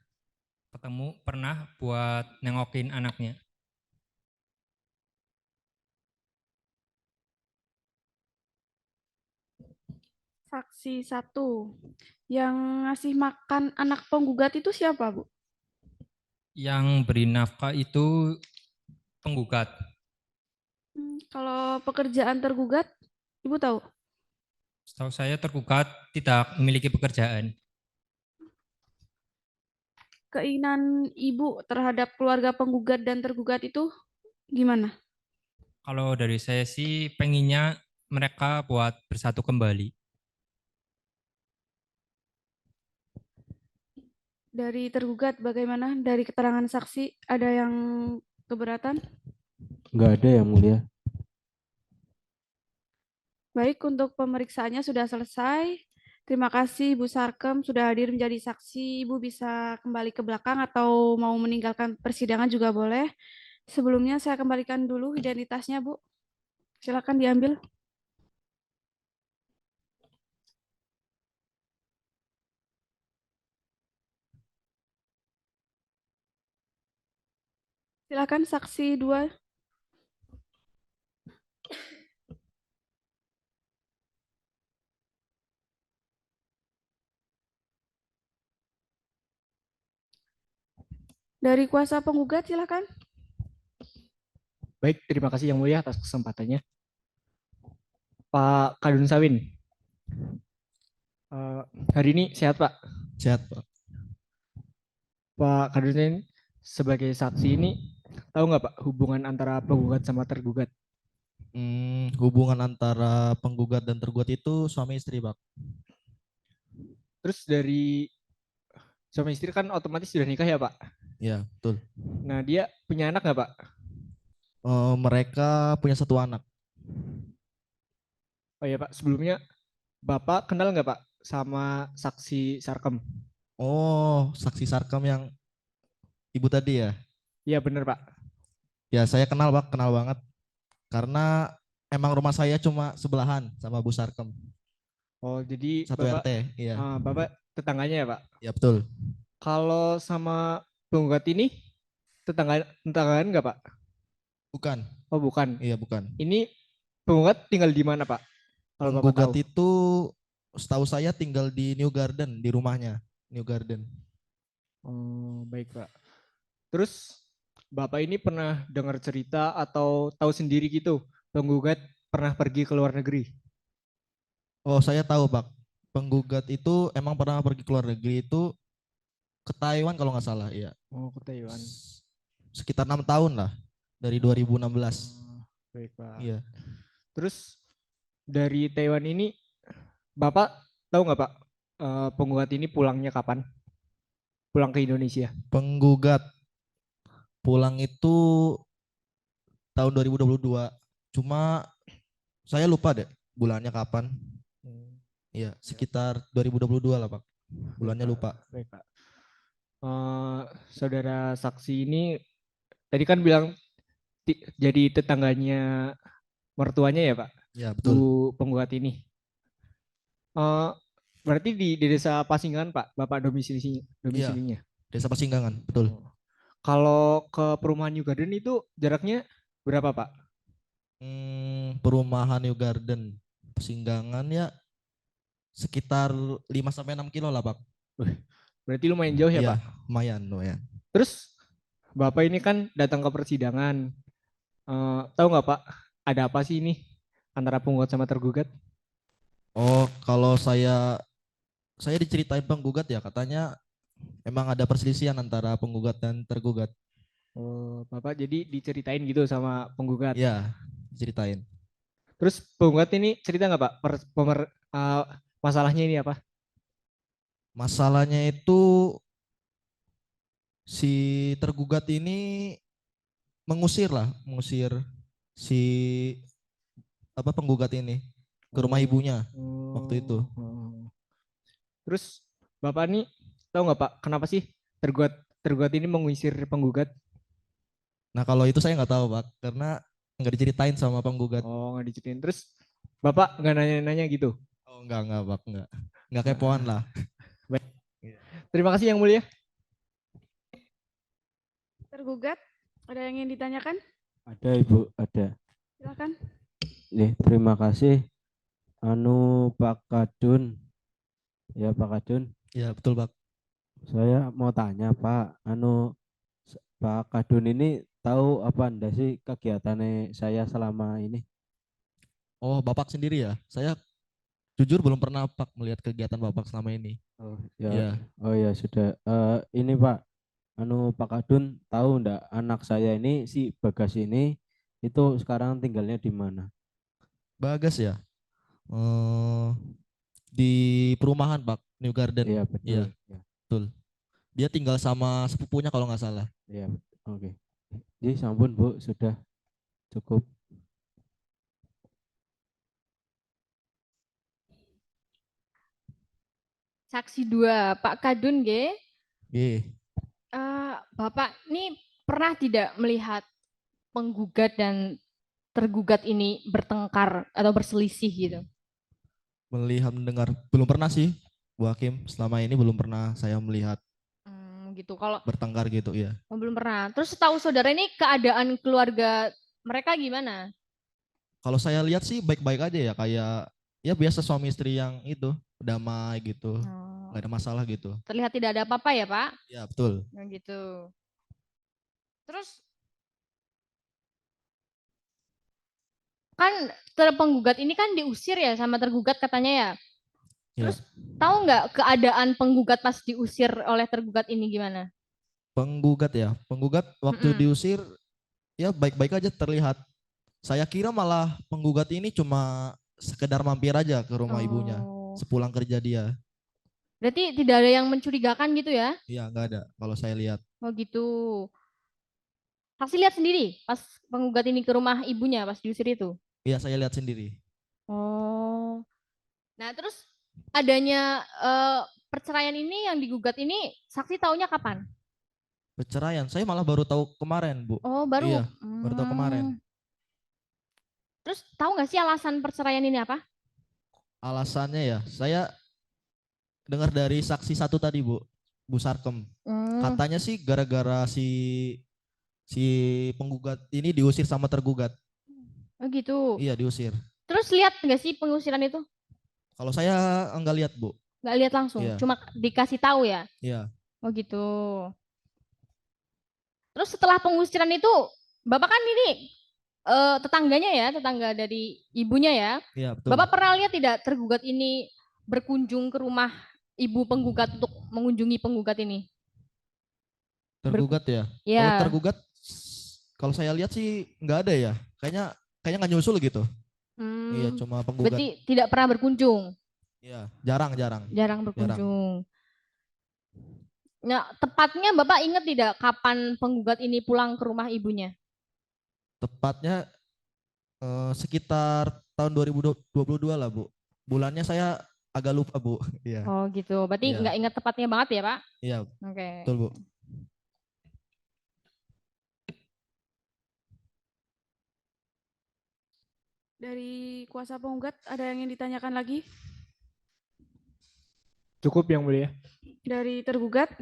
Ketemu pernah buat nengokin anaknya. Saksi 1. Yang ngasih makan anak penggugat itu siapa, Bu? Yang beri nafkah itu penggugat. Kalau pekerjaan tergugat, Ibu tahu? Setahu saya tergugat tidak memiliki pekerjaan. Keinginan Ibu terhadap keluarga penggugat dan tergugat itu gimana? Kalau dari saya sih pengennya mereka buat bersatu kembali. Dari tergugat bagaimana? Dari keterangan saksi ada yang keberatan? Nggak ada yang mulia. Baik, untuk pemeriksaannya sudah selesai. Terima kasih Ibu Sarkem sudah hadir menjadi saksi. Ibu bisa kembali ke belakang atau mau meninggalkan persidangan juga boleh. Sebelumnya saya kembalikan dulu identitasnya, Bu. Silakan diambil. Silakan saksi 2. Dari kuasa penggugat silakan. Baik, terima kasih Yang Mulia atas kesempatannya. Pak Kadun Sawin, hari ini sehat Pak? Sehat, Pak. Pak Kadun Sawin, sebagai saksi ini, tahu nggak Pak hubungan antara penggugat sama tergugat? Hubungan antara penggugat dan tergugat itu suami istri, Pak. Terus dari suami istri kan otomatis sudah nikah ya Pak? Iya, betul. Nah dia punya anak nggak Pak? Mereka punya 1 anak. Oh ya Pak, sebelumnya Bapak kenal nggak Pak sama saksi Sarkem? Oh, saksi Sarkem yang Ibu tadi ya? Iya benar Pak. Ya, saya kenal Pak, kenal banget. Karena emang rumah saya cuma sebelahan sama Bu Sarkem, Oh, jadi satu Bapak RT. Iya, Bapak tetangganya ya, Pak? ya betul. Kalau sama penggugat ini tetanggaan nggak, Pak? Bukan, Oh, bukan. iya bukan. Ini penggugat tinggal di mana, Pak? Kalau Bapak Penggugat tahu. itu setahu saya tinggal di New Garden, di rumahnya New Garden. Oh, baik, Pak. Terus Bapak ini pernah dengar cerita atau tahu sendiri gitu, penggugat pernah pergi ke luar negeri? Oh, saya tahu Pak. Penggugat itu emang pernah pergi ke luar negeri itu ke Taiwan kalau nggak salah, iya. Oh, ke Taiwan. Sekitar 6 tahun lah, dari 2016. Oh, baik, Pak. Iya. Terus dari Taiwan ini, Bapak tahu nggak, Pak, penggugat ini pulangnya kapan? Pulang ke Indonesia? Penggugat pulang itu tahun 2022. Cuma saya lupa deh bulannya kapan. Iya, sekitar 2022 lah Pak. Bulannya lupa. Baik, Pak. Saudara saksi ini tadi kan bilang jadi tetangganya mertuanya ya, Pak? Ya, betul. Bu penggugat ini. Berarti di desa Pasingan, Pak, Bapak domisilinya. Desa Pasinggangan, betul. Kalau ke perumahan New Garden itu jaraknya berapa, Pak? Perumahan New Garden Pasinggangan ya sekitar 5-6 kilo lah Pak. Berarti lumayan jauh ya, Iya, Pak? lumayan. Terus Bapak ini kan datang ke persidangan. Tahu nggak, Pak, ada apa sih ini antara penggugat sama tergugat? Oh, kalau saya diceritain penggugat ya, katanya emang ada perselisihan antara penggugat dan tergugat. Oh, Bapak jadi diceritain gitu sama penggugat. Iya, diceritain. Terus penggugat ini cerita nggak, Pak, masalahnya ini apa? Masalahnya itu si tergugat ini mengusir si penggugat ini ke rumah ibunya waktu itu. Terus Bapak nih tahu nggak, Pak, kenapa sih tergugat ini mengusir penggugat? Nah, kalau itu saya nggak tahu Pak, karena nggak diceritain sama penggugat. Oh, nggak diceritain. Terus Bapak nggak nanya-nanya gitu? Oh, enggak Pak, nggak kepoan lah. Baik. Terima kasih Yang Mulia. Tergugat, ada yang ingin ditanyakan? Ada Ibu, ada. Silakan. Terima kasih. Pak Kadun. Ya Pak Kadun. Ya betul Pak. Saya mau tanya Pak, Pak Kadun ini tahu apa enggak sih kegiatannya saya selama ini? Oh, Bapak sendiri ya? Saya jujur belum pernah Pak melihat kegiatan Bapak selama ini. Oh ya, Ya. oh ya sudah. Ini Pak, Pak Kadun tahu enggak anak saya ini si Bagas ini itu sekarang tinggalnya di mana? Bagas ya? Di perumahan Pak, New Garden. Iya betul. Iya, Ya. betul. Dia tinggal sama sepupunya kalau nggak salah. Iya, oke. Jadi sampun Bu, sudah cukup. Saksi 2, Pak Kadun, G. Iya. Bapak ini pernah tidak melihat penggugat dan tergugat ini bertengkar atau berselisih gitu? Melihat mendengar belum pernah sih, Bu Hakim. Selama ini belum pernah saya melihat Gitu. Kalau bertengkar gitu, ya. belum pernah. Terus setahu saudara ini keadaan keluarga mereka gimana? Kalau saya lihat sih baik-baik aja ya, kayak ya biasa suami istri yang itu damai gitu, nggak ada masalah gitu. Terlihat tidak ada apa-apa ya Pak? Ya betul. Nah, gitu. Terus kan penggugat ini kan diusir ya sama tergugat katanya ya. Terus tahu nggak keadaan penggugat pas diusir oleh tergugat ini gimana? Penggugat ya, penggugat waktu diusir ya baik-baik aja terlihat. Saya kira malah penggugat ini cuma sekedar mampir aja ke rumah ibunya sepulang kerja dia. Berarti tidak ada yang mencurigakan gitu ya? Iya, nggak ada kalau saya lihat. Oh gitu. Saksi lihat sendiri pas penggugat ini ke rumah ibunya pas diusir itu? Iya, saya lihat sendiri. Oh. Nah, terus adanya perceraian ini yang digugat ini saksi taunya kapan? Perceraian, saya malah baru tahu kemarin, Bu. Oh, baru. Iya, baru tahu kemarin. Terus tahu nggak sih alasan perceraian ini apa? Alasannya ya, saya dengar dari saksi satu tadi Bu Sarkem. Katanya sih gara-gara si penggugat ini diusir sama tergugat. Oh gitu. Iya, diusir. Terus lihat nggak sih pengusiran itu? Kalau saya enggak lihat, Bu. Nggak lihat langsung, Iya. cuma dikasih tahu ya? Iya. Oh gitu. Terus setelah pengusiran itu, Bapak kan ini tetangganya ya, tetangga dari ibunya ya. Iya, betul. Bapak pernah lihat tidak tergugat ini berkunjung ke rumah ibu penggugat untuk mengunjungi penggugat ini? Tergugat ya? Iya. Kalau tergugat, kalau saya lihat sih nggak ada ya. Kayaknya nggak nyusul gitu. Iya, cuma penggugat. Berarti tidak pernah berkunjung? Iya, jarang. Jarang berkunjung. Nah, tepatnya Bapak ingat tidak kapan penggugat ini pulang ke rumah ibunya? Tepatnya sekitar tahun 2022 lah, Bu. Bulannya saya agak lupa, Bu. Iya. Oh gitu, berarti nggak ingat tepatnya banget ya, Pak? Iya. Oke. Betul, Bu. Dari kuasa penggugat ada yang ingin ditanyakan lagi? Cukup Yang Mulia. Dari tergugat,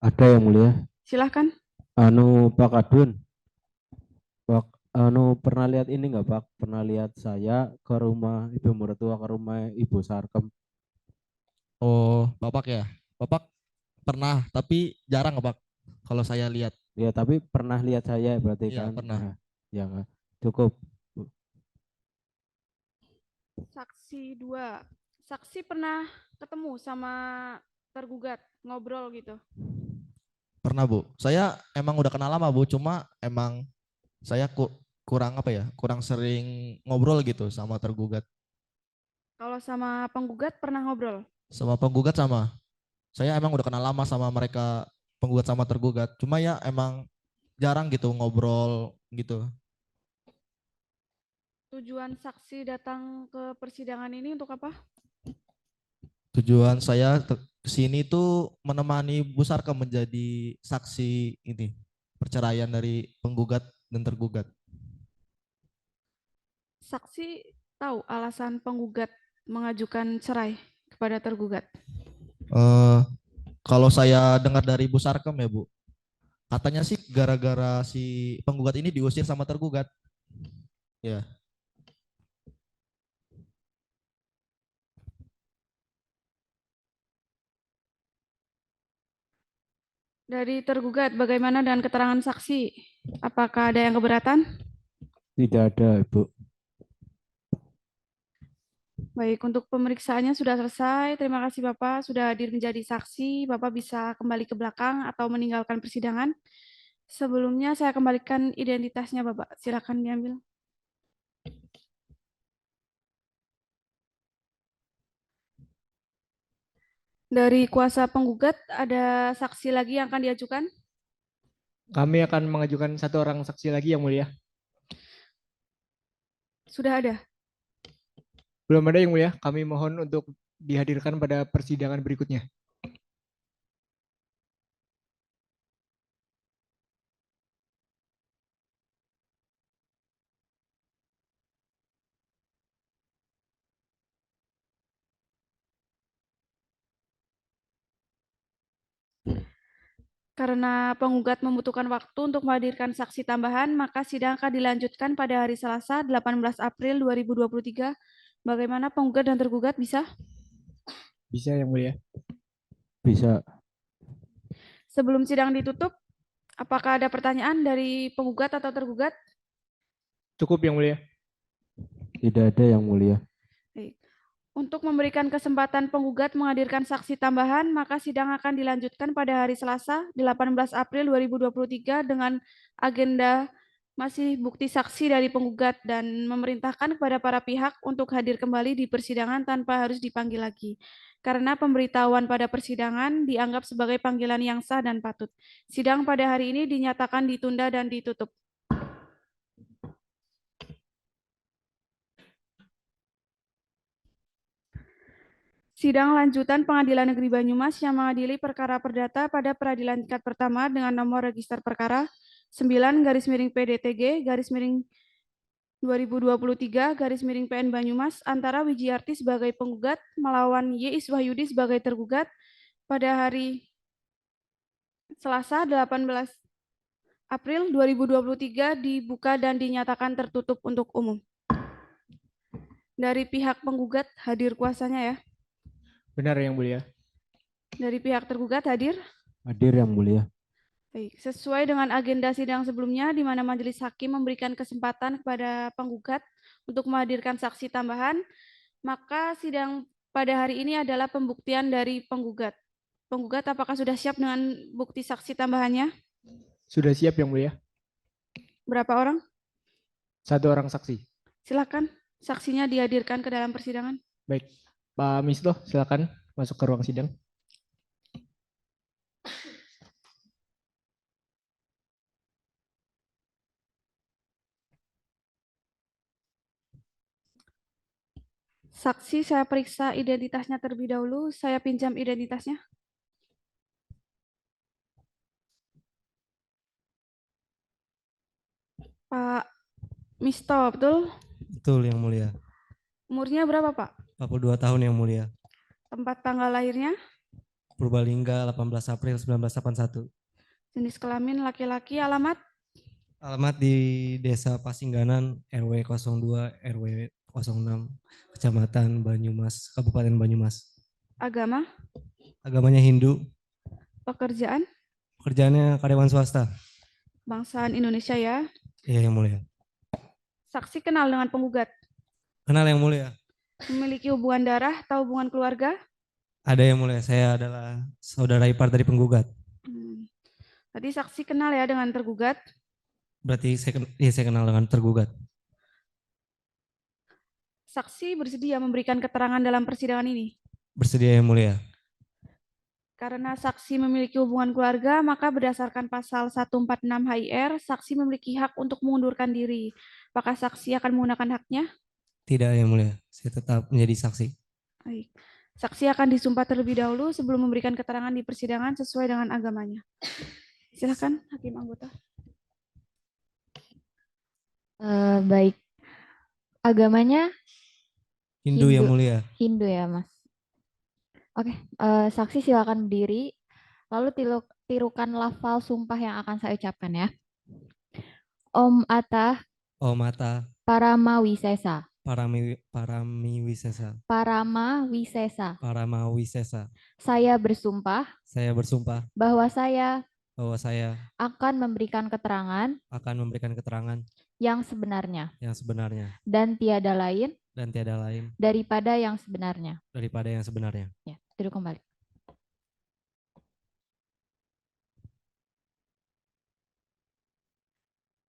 Ada Yang Mulia. silahkan. Pak Kadun. Pernah lihat ini nggak Pak? Pernah lihat saya ke rumah ibu mertua, ke rumah Ibu Sarkem. Oh, Bapak ya? Bapak pernah, tapi jarang, Pak. Kalau saya lihat. Ya, tapi pernah lihat saya berarti Iya, kan? pernah. Nah, ya nggak? Cukup. Saksi 2. Saksi pernah ketemu sama tergugat, ngobrol gitu? Pernah, Bu. Saya emang udah kenal lama, Bu. Cuma emang saya kurang apa ya? Kurang sering ngobrol gitu sama tergugat. Kalau sama penggugat pernah ngobrol? Sama penggugat sama. Saya emang udah kenal lama sama mereka, penggugat sama tergugat. Cuma ya emang jarang gitu ngobrol gitu. Tujuan saksi datang ke persidangan ini untuk apa? Tujuan saya ke sini tuh menemani Bu Sarkem menjadi saksi ini perceraian dari penggugat dan tergugat. Saksi tahu alasan penggugat mengajukan cerai kepada tergugat? Kalau saya dengar dari Bu Sarkem ya, Bu, katanya sih gara-gara si penggugat ini diusir sama tergugat. Ya. Dari tergugat, bagaimana dengan keterangan saksi? Apakah ada yang keberatan? Tidak ada, Ibu. Baik, untuk pemeriksaannya sudah selesai. Terima kasih Bapak sudah hadir menjadi saksi. Bapak bisa kembali ke belakang atau meninggalkan persidangan. Sebelumnya saya kembalikan identitasnya Bapak. Silakan diambil. Dari kuasa penggugat, ada saksi lagi yang akan diajukan? Kami akan mengajukan satu orang saksi lagi Yang Mulia. Sudah ada? Belum ada Yang Mulia, kami mohon untuk dihadirkan pada persidangan berikutnya. Karena penggugat membutuhkan waktu untuk menghadirkan saksi tambahan, maka sidang akan dilanjutkan pada hari Selasa 18 April 2023. Bagaimana penggugat dan tergugat bisa? Bisa Yang Mulia. Bisa. Sebelum sidang ditutup, apakah ada pertanyaan dari penggugat atau tergugat? Cukup Yang Mulia. Tidak ada Yang Mulia. Baik. Untuk memberikan kesempatan penggugat menghadirkan saksi tambahan, maka sidang akan dilanjutkan pada hari Selasa 18 April 2023 dengan agenda masih bukti saksi dari penggugat dan memerintahkan kepada para pihak untuk hadir kembali di persidangan tanpa harus dipanggil lagi. Karena pemberitahuan pada persidangan dianggap sebagai panggilan yang sah dan patut. Sidang pada hari ini dinyatakan ditunda dan ditutup. Sidang lanjutan Pengadilan Negeri Banyumas yang mengadili perkara perdata pada peradilan tingkat pertama dengan nomor register perkara 9/PDTG 2023/PN Banyumas antara Wijiarti sebagai penggugat melawan Y. Iswahyudi sebagai tergugat pada hari Selasa 18 April 2023 dibuka dan dinyatakan tertutup untuk umum. Dari pihak penggugat hadir kuasanya ya. Benar Yang Mulia. Dari pihak tergugat hadir. Hadir Yang Mulia. Baik, sesuai dengan agenda sidang sebelumnya di mana majelis hakim memberikan kesempatan kepada penggugat untuk menghadirkan saksi tambahan, maka sidang pada hari ini adalah pembuktian dari penggugat. Penggugat apakah sudah siap dengan bukti saksi tambahannya? Sudah siap Yang Mulia. Berapa orang? 1 orang saksi. Silakan saksinya dihadirkan ke dalam persidangan. Baik, Pak Misto silakan masuk ke ruang sidang. Saksi saya periksa identitasnya terlebih dahulu. Saya pinjam identitasnya. Pak Misto, betul? Betul Yang Mulia. Umurnya berapa Pak? 42 tahun Yang Mulia. Tempat tanggal lahirnya? Purbalingga 18 April 1981. Jenis kelamin laki-laki, alamat? Alamat di Desa Pasingganan, RW 02, RW 06, Kecamatan Banyumas, Kabupaten Banyumas. Agama? Agamanya Hindu. Pekerjaan? Pekerjaannya karyawan swasta. Bangsaan Indonesia ya. Iya Yang Mulia. Saksi kenal dengan penggugat? Kenal Yang Mulia. Memiliki hubungan darah atau hubungan keluarga? Ada Yang Mulia, saya adalah saudara ipar dari penggugat. Tadi saksi kenal ya dengan tergugat? Berarti saya kenal dengan tergugat. Saksi bersedia memberikan keterangan dalam persidangan ini? Bersedia Yang Mulia. Karena saksi memiliki hubungan keluarga, maka berdasarkan pasal 146 HIR, saksi memiliki hak untuk mengundurkan diri. Apakah saksi akan menggunakan haknya? Tidak Yang Mulia, saya tetap menjadi saksi. Baik. Saksi akan disumpah terlebih dahulu sebelum memberikan keterangan di persidangan sesuai dengan agamanya. Silakan Hakim anggota. Baik. Agamanya Hindu Yang Mulia. Hindu ya, Mas. Oke, saksi silakan berdiri. Lalu tirukan lafal sumpah yang akan saya ucapkan ya. Om Ata. Om Ata. Paramawisesa. Paramiwisesa. Paramawisesa. Paramawisesa. Saya bersumpah. Saya bersumpah. Bahwa saya. Bahwa saya. Akan memberikan keterangan. Akan memberikan keterangan. Yang sebenarnya. Yang sebenarnya. Dan tiada lain. Dan tiada lain. Daripada yang sebenarnya. Daripada yang sebenarnya. Ya, duduk kembali.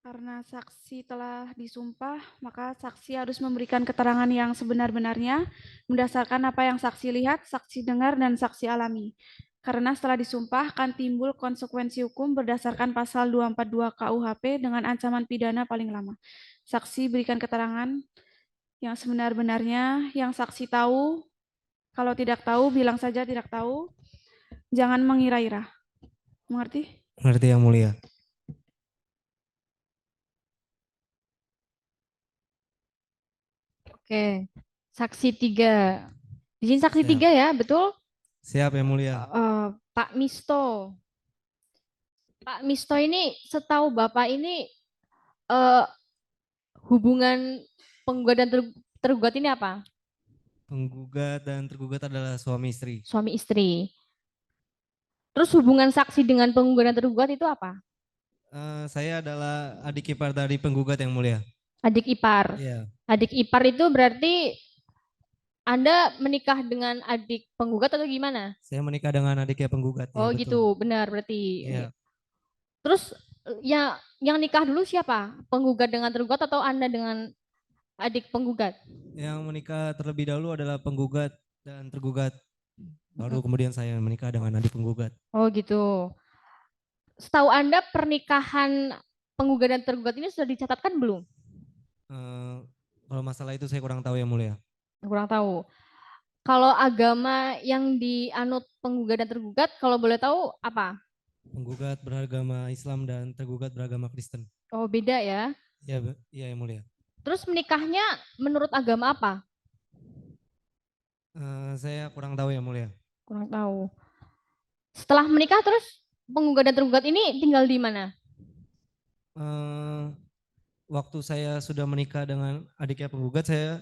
Karena saksi telah disumpah, maka saksi harus memberikan keterangan yang sebenar-benarnya berdasarkan apa yang saksi lihat, saksi dengar, dan saksi alami. Karena setelah disumpah akan timbul konsekuensi hukum berdasarkan pasal 242 KUHP dengan ancaman pidana paling lama. Saksi berikan keterangan yang sebenar-benarnya, yang saksi tahu. Kalau tidak tahu, bilang saja tidak tahu. Jangan mengira-ira. Mengerti? Mengerti Yang Mulia. Oke, saksi 3. Izin saksi 3 ya, betul? Siap Yang Mulia. Pak Misto. Pak Misto ini setahu Bapak ini hubungan penggugat dan tergugat ini apa? Penggugat dan tergugat adalah suami istri. Suami istri. Terus hubungan saksi dengan penggugat dan tergugat itu apa? Saya adalah adik ipar dari penggugat Yang Mulia. Adik ipar. Iya. Adik ipar itu berarti Anda menikah dengan adik penggugat atau gimana? Saya menikah dengan adiknya penggugat. Oh ya, gitu, benar berarti. Iya. Terus yang nikah dulu siapa? Penggugat dengan tergugat atau Anda dengan adik penggugat? Yang menikah terlebih dahulu adalah penggugat dan tergugat. Baru kemudian saya menikah dengan adik penggugat. Oh gitu. Setahu Anda pernikahan penggugat dan tergugat ini sudah dicatatkan belum? Kalau masalah itu saya kurang tahu Yang Mulia. Kurang tahu. Kalau agama yang dianut penggugat dan tergugat, kalau boleh tahu apa? Penggugat beragama Islam dan tergugat beragama Kristen. Oh beda ya? Iya Yang Mulia. Terus menikahnya menurut agama apa? Saya kurang tahu yang mulia. Kurang tahu. Setelah menikah terus penggugat dan tergugat ini tinggal di mana? Waktu saya sudah menikah dengan adiknya penggugat, saya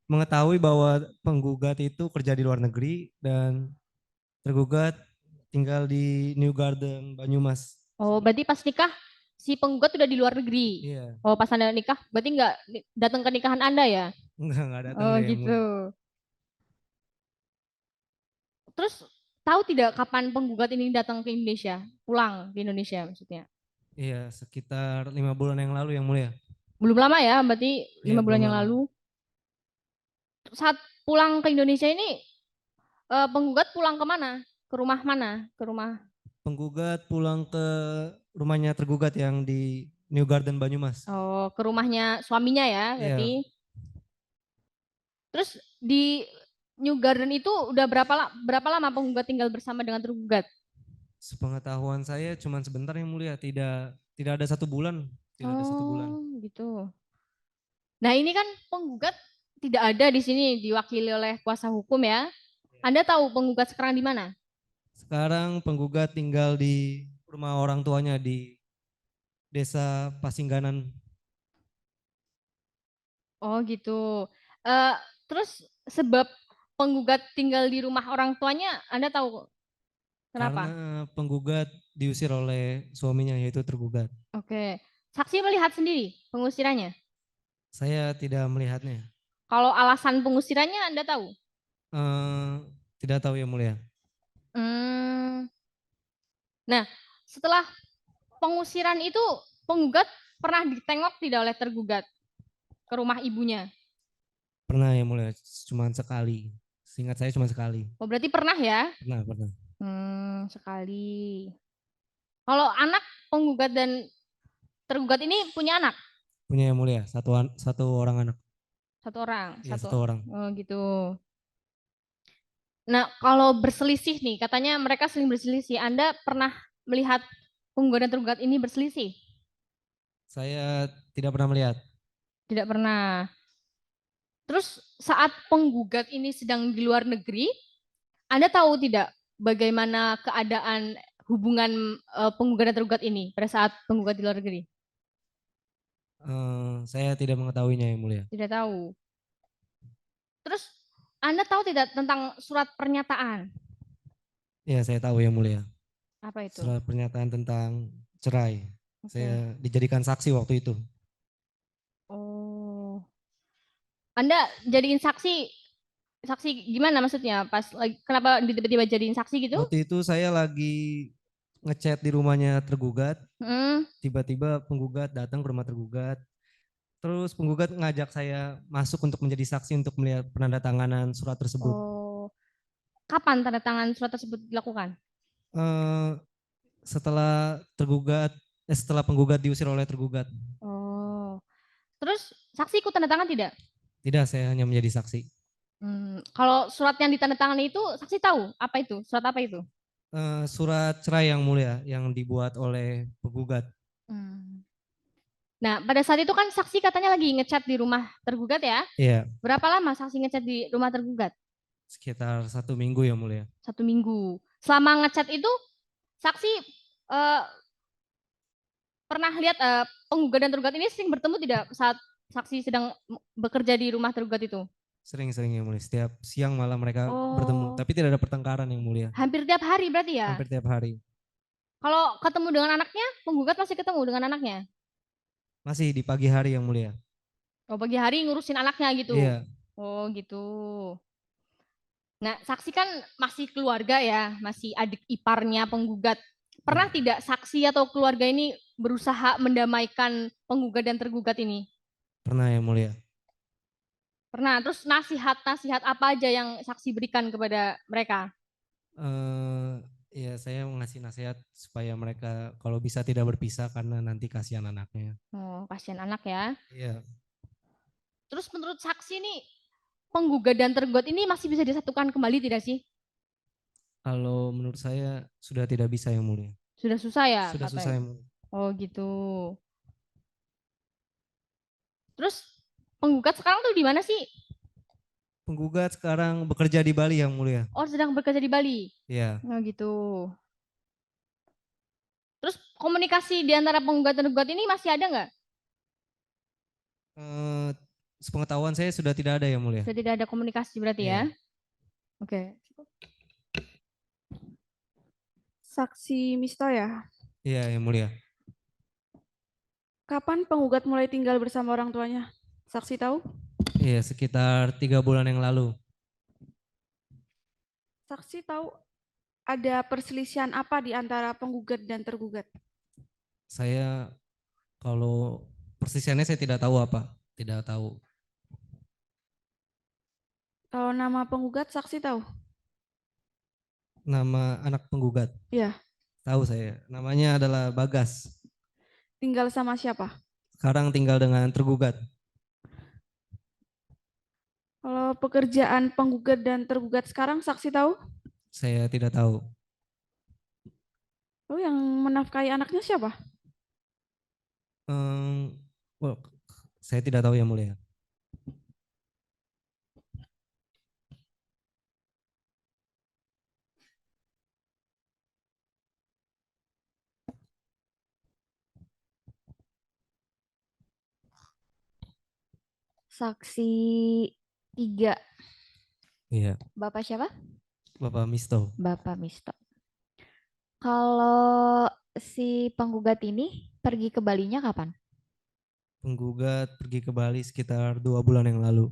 mengetahui bahwa penggugat itu kerja di luar negeri dan tergugat tinggal di New Garden, Banyumas. Oh, berarti pas nikah si penggugat udah di luar negeri. Iya. Oh, pas Anda nikah berarti nggak datang ke nikahan Anda ya? Enggak datang Oh, dia yang gitu. mulia. Terus tahu tidak kapan penggugat ini datang ke Indonesia? Pulang ke Indonesia maksudnya. Iya, sekitar 5 bulan yang lalu yang mulia. Belum lama ya, berarti 5 Iya, bulan belum yang lama. lalu. Saat pulang ke Indonesia ini penggugat pulang ke mana? Ke rumah mana? Ke rumah Penggugat pulang ke rumahnya tergugat yang di New Garden, Banyumas. Oh, ke rumahnya suaminya ya, berarti. Iya. Terus di New Garden itu udah berapa lama penggugat tinggal bersama dengan tergugat? Sepengetahuan saya cuma sebentar yang mulia, tidak ada 1 bulan, tidak ada 1 bulan. Oh, gitu. Nah, ini kan penggugat tidak ada di sini diwakili oleh kuasa hukum ya. Anda tahu penggugat sekarang di mana? Sekarang penggugat tinggal di rumah orang tuanya di Desa Pasingganan. Oh, gitu. Eh, terus sebab penggugat tinggal di rumah orang tuanya, Anda tahu kenapa? Karena penggugat diusir oleh suaminya yaitu tergugat. Oke. Saksi melihat sendiri pengusirannya. Saya tidak melihatnya. Kalau alasan pengusirannya Anda tahu? Tidak tahu yang mulia. Nah, setelah pengusiran itu penggugat pernah ditengok tidak oleh tergugat ke rumah ibunya? Pernah yang mulia, cuma sekali. Seingat saya cuma sekali. Oh, berarti pernah ya? Pernah. Sekali. Kalau anak penggugat dan tergugat ini punya anak? Punya yang mulia, satu orang anak. Satu orang? Iya, satu orang. Oh, gitu. Nah, kalau berselisih nih, katanya mereka sering berselisih. Anda pernah melihat penggugat dan tergugat ini berselisih? Saya tidak pernah melihat. Tidak pernah. Terus saat penggugat ini sedang di luar negeri, Anda tahu tidak bagaimana keadaan hubungan penggugat dan tergugat ini pada saat penggugat di luar negeri? Saya tidak mengetahuinya yang mulia. Tidak tahu. Terus Anda tahu tidak tentang surat pernyataan? Iya, saya tahu yang mulia. Apa itu? Surat pernyataan tentang cerai. Saya dijadikan saksi waktu itu. Oh. Anda jadiin saksi gimana maksudnya? Pas lagi kenapa tiba-tiba jadiin saksi gitu? Waktu itu saya lagi ngechat di rumahnya tergugat. Tiba-tiba penggugat datang ke rumah tergugat. Terus penggugat ngajak saya masuk untuk menjadi saksi untuk melihat penandatanganan surat tersebut. Oh. Kapan tanda tangan surat tersebut dilakukan? Setelah penggugat diusir oleh tergugat. Oh. Terus saksi ikut tanda tangan tidak? Tidak, saya hanya menjadi saksi. Kalau surat yang ditandatangani itu saksi tahu apa itu? Surat apa itu? Surat cerai yang mulia yang dibuat oleh penggugat. Nah, pada saat itu kan saksi katanya lagi ngechat di rumah tergugat ya? Iya. Berapa lama saksi ngechat di rumah tergugat? Sekitar 1 minggu yang mulia. 1 minggu. Selama ngechat itu saksi pernah lihat penggugat dan tergugat ini sering bertemu tidak saat saksi sedang bekerja di rumah tergugat itu? Sering yang mulia. Setiap siang malam mereka bertemu. Tapi tidak ada pertengkaran yang mulia. Hampir tiap hari berarti ya? Hampir tiap hari. Kalau ketemu dengan anaknya, penggugat masih ketemu dengan anaknya? Masih di pagi hari yang mulia. Oh, pagi hari ngurusin anaknya gitu? Iya. Oh, gitu. Nah, saksi kan masih keluarga ya, masih adik iparnya penggugat. Pernah tidak saksi atau keluarga ini berusaha mendamaikan penggugat dan tergugat ini? Pernah yang mulia. Pernah. Terus nasihat apa aja yang saksi berikan kepada mereka? Ya, saya ngasih nasihat supaya mereka kalau bisa tidak berpisah karena nanti kasihan anaknya. Oh, kasihan anak ya. Iya. Terus menurut saksi nih, penggugat dan tergugat ini masih bisa disatukan kembali tidak sih? Kalau menurut saya sudah tidak bisa yang mulia. Sudah susah ya? Sudah susah yang mulia. Oh, gitu. Terus penggugat sekarang tuh di mana sih? Penggugat sekarang bekerja di Bali Yang Mulia. Oh, sedang bekerja di Bali. Iya. Oh gitu. Terus komunikasi di antara penggugat dan tergugat ini masih ada nggak? Sepengetahuan saya sudah tidak ada Yang Mulia. Sudah tidak ada komunikasi berarti ya? Iya. Oke. Saksi Misto ya. Iya Yang Mulia. Kapan penggugat mulai tinggal bersama orang tuanya? Saksi tahu? Iya, sekitar 3 bulan yang lalu. Saksi tahu ada perselisihan apa di antara penggugat dan tergugat? Saya kalau persisiannya saya tidak tahu apa. Tidak tahu. Kalau nama penggugat saksi tahu? Nama anak penggugat. Iya. Tahu saya. Namanya adalah Bagas. Tinggal sama siapa? Sekarang tinggal dengan tergugat. Kalau pekerjaan penggugat dan tergugat sekarang saksi tahu? Saya tidak tahu. Lalu yang menafkahi anaknya siapa? Well, saya tidak tahu Yang Mulia. Saksi 3. Iya. Bapak siapa? Bapak Misto. Bapak Misto. Kalau si penggugat ini pergi ke Balinya kapan? Penggugat pergi ke Bali sekitar 2 bulan yang lalu.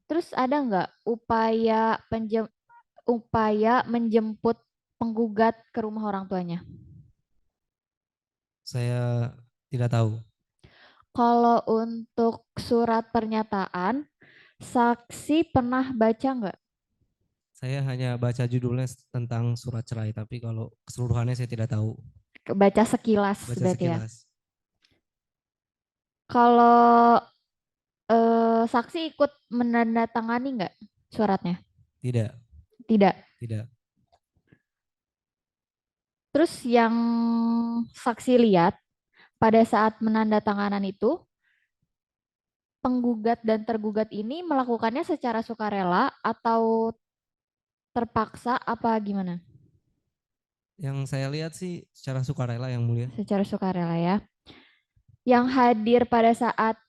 Terus ada nggak upaya menjemput penggugat ke rumah orang tuanya? Saya tidak tahu. Kalau untuk surat pernyataan, saksi pernah baca nggak? Saya hanya baca judulnya tentang surat cerai, tapi kalau keseluruhannya saya tidak tahu. Baca sekilas Baca berarti ya. sekilas. Kalau saksi ikut menandatangani nggak suratnya? Tidak. Tidak. Tidak. Terus yang saksi lihat pada saat menandatanganan itu, penggugat dan tergugat ini melakukannya secara sukarela atau terpaksa apa gimana? Yang saya lihat sih secara sukarela Yang Mulia. Secara sukarela ya. Yang hadir pada saat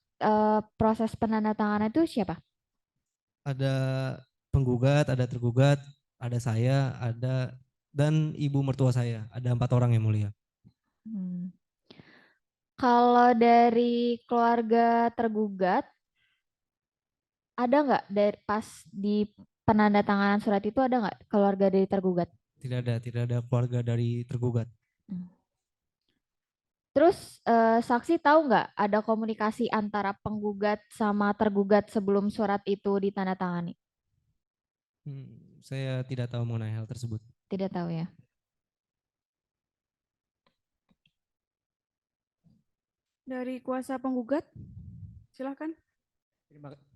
proses penandatanganan itu siapa? Ada penggugat, ada tergugat, ada saya, ada dan ibu mertua saya. Ada 4 orang Yang Mulia. Kalau dari keluarga tergugat, ada nggak dari pas di penandatanganan surat itu ada nggak keluarga dari tergugat? Tidak ada keluarga dari tergugat. Terus saksi tahu nggak ada komunikasi antara penggugat sama tergugat sebelum surat itu ditandatangani? Saya tidak tahu mengenai hal tersebut. Tidak tahu ya. Dari kuasa penggugat, silakan. Terima kasih.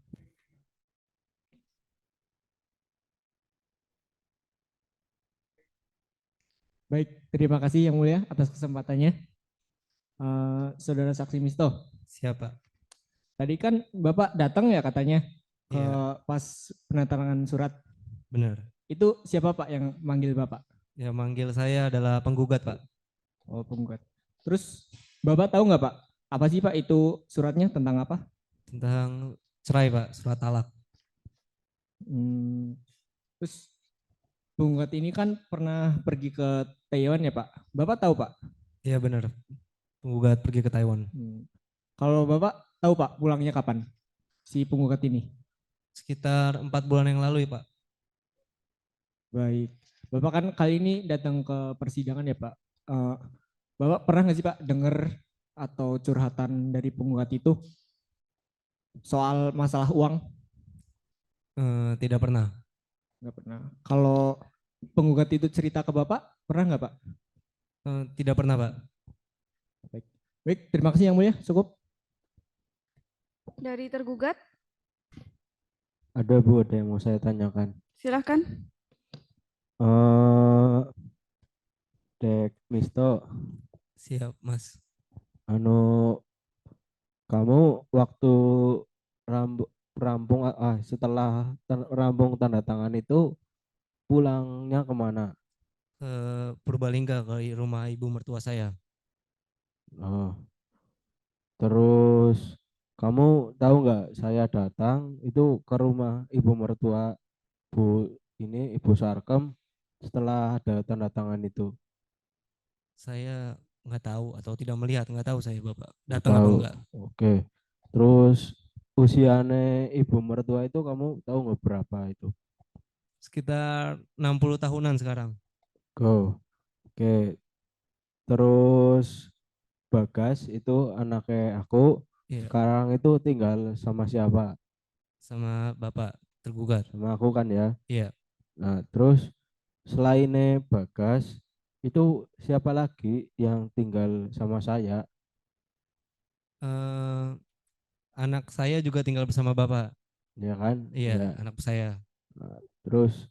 Baik, terima kasih Yang Mulia atas kesempatannya. Saudara Saksi Misto. Siapa? Tadi kan Bapak datang ya katanya ke pas penandatanganan surat. Benar. Itu siapa Pak yang manggil Bapak? Yang manggil saya adalah penggugat Pak. Oh penggugat. Terus Bapak tahu nggak Pak? Apa sih Pak itu suratnya tentang apa? Tentang cerai Pak, surat talak. Terus penggugat ini kan pernah pergi ke Taiwan ya Pak? Bapak tahu Pak? Iya benar. Penggugat pergi ke Taiwan. Kalau Bapak tahu Pak pulangnya kapan? Si penggugat ini? Sekitar 4 bulan yang lalu ya Pak. Baik. Bapak kan kali ini datang ke persidangan ya Pak. Bapak pernah nggak sih Pak dengar atau curhatan dari penggugat itu soal masalah uang? Tidak pernah. Nggak pernah. Kalau penggugat itu cerita ke Bapak, pernah nggak Pak? Tidak pernah Pak. Baik, terima kasih Yang Mulia. Cukup. Dari tergugat, Ada Bu, ada yang mau saya tanyakan. silakan. Dek Misto. Siap Mas. Kamu waktu setelah rampung tanda tangan itu pulangnya kemana? Ke Purbalingga, ke rumah ibu mertua saya. Oh, terus kamu tahu nggak saya datang itu ke rumah ibu mertua Ibu Sarkem setelah ada tanda tangan itu? Saya nggak tahu atau tidak melihat, nggak tahu saya Bapak Nggak datang apa tahu. enggak. Oke. Terus usianya ibu mertua itu kamu tahu nggak berapa itu? Sekitar 60 tahunan sekarang. Go. Oke. Terus Bagas itu anaknya aku Iya, sekarang itu tinggal sama siapa? sama Bapak tergugat. Sama aku kan ya. Iya, Nah, terus selainnya Bagas itu siapa lagi yang tinggal sama saya? eh, anak saya juga tinggal bersama Bapak. Ya kan? Iya, Ya. anak saya. Nah, terus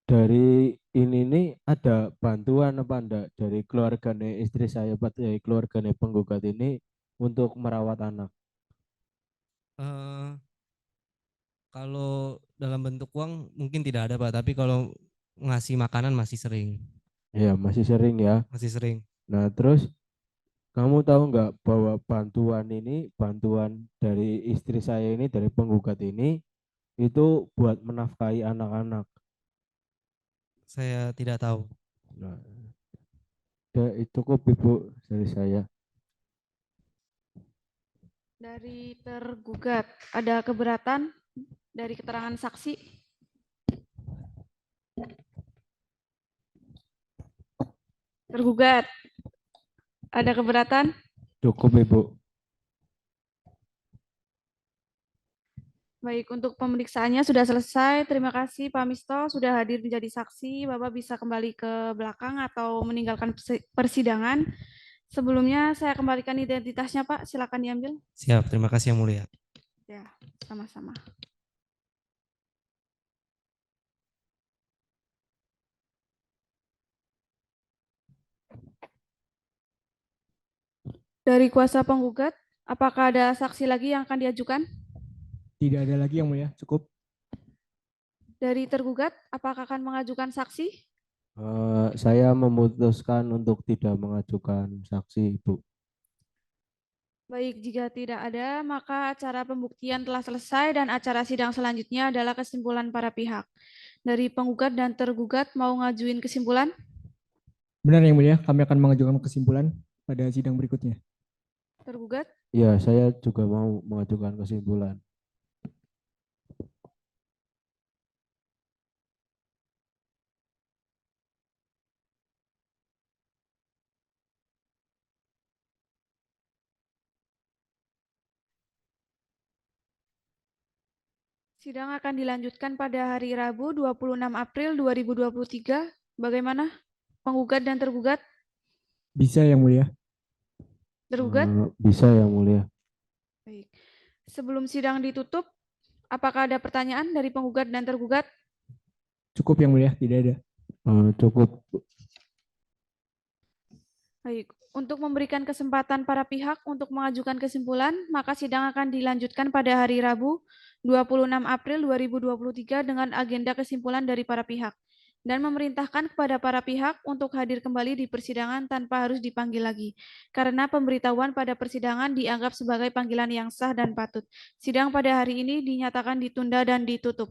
dari ini nih ada bantuan apa enggak dari keluarganya istri saya, dari keluarganya penggugat ini untuk merawat anak? Eh, Kalau dalam bentuk uang mungkin tidak ada Pak, tapi kalau ngasih makanan masih sering. Ya, masih sering ya. Masih sering. Nah, terus kamu tahu nggak bahwa bantuan ini, bantuan dari istri saya ini, dari penggugat ini, itu buat menafkahi anak-anak. Saya tidak tahu. Nah, cukup Ibu dari saya. Dari tergugat, ada keberatan dari keterangan saksi? Tergugat, ada keberatan? Cukup Ibu. Baik, untuk pemeriksaannya sudah selesai. Terima kasih Pak Misto sudah hadir menjadi saksi. Bapak bisa kembali ke belakang atau meninggalkan persidangan. Sebelumnya saya kembalikan identitasnya Pak, silakan diambil. Siap, terima kasih yang mulia. Ya, sama-sama. Dari kuasa penggugat, apakah ada saksi lagi yang akan diajukan? Tidak ada lagi yang mulia, cukup. Dari tergugat, apakah akan mengajukan saksi? Saya memutuskan untuk tidak mengajukan saksi, Ibu. Baik, jika tidak ada, maka acara pembuktian telah selesai dan acara sidang selanjutnya adalah kesimpulan para pihak. Dari penggugat dan tergugat mau ngajuin kesimpulan? Benar yang mulia, kami akan mengajukan kesimpulan pada sidang berikutnya. Tergugat? Ya, saya juga mau mengajukan kesimpulan. Sidang akan dilanjutkan pada hari Rabu 26 April 2023. Bagaimana? Penggugat dan tergugat? Bisa yang mulia. Tergugat? Bisa yang mulia. Baik. Sebelum sidang ditutup, apakah ada pertanyaan dari penggugat dan tergugat? Cukup yang mulia, tidak ada. Cukup. Baik, untuk memberikan kesempatan para pihak untuk mengajukan kesimpulan, maka sidang akan dilanjutkan pada hari Rabu 26 April 2023 dengan agenda kesimpulan dari para pihak dan memerintahkan kepada para pihak untuk hadir kembali di persidangan tanpa harus dipanggil lagi, karena pemberitahuan pada persidangan dianggap sebagai panggilan yang sah dan patut. Sidang pada hari ini dinyatakan ditunda dan ditutup.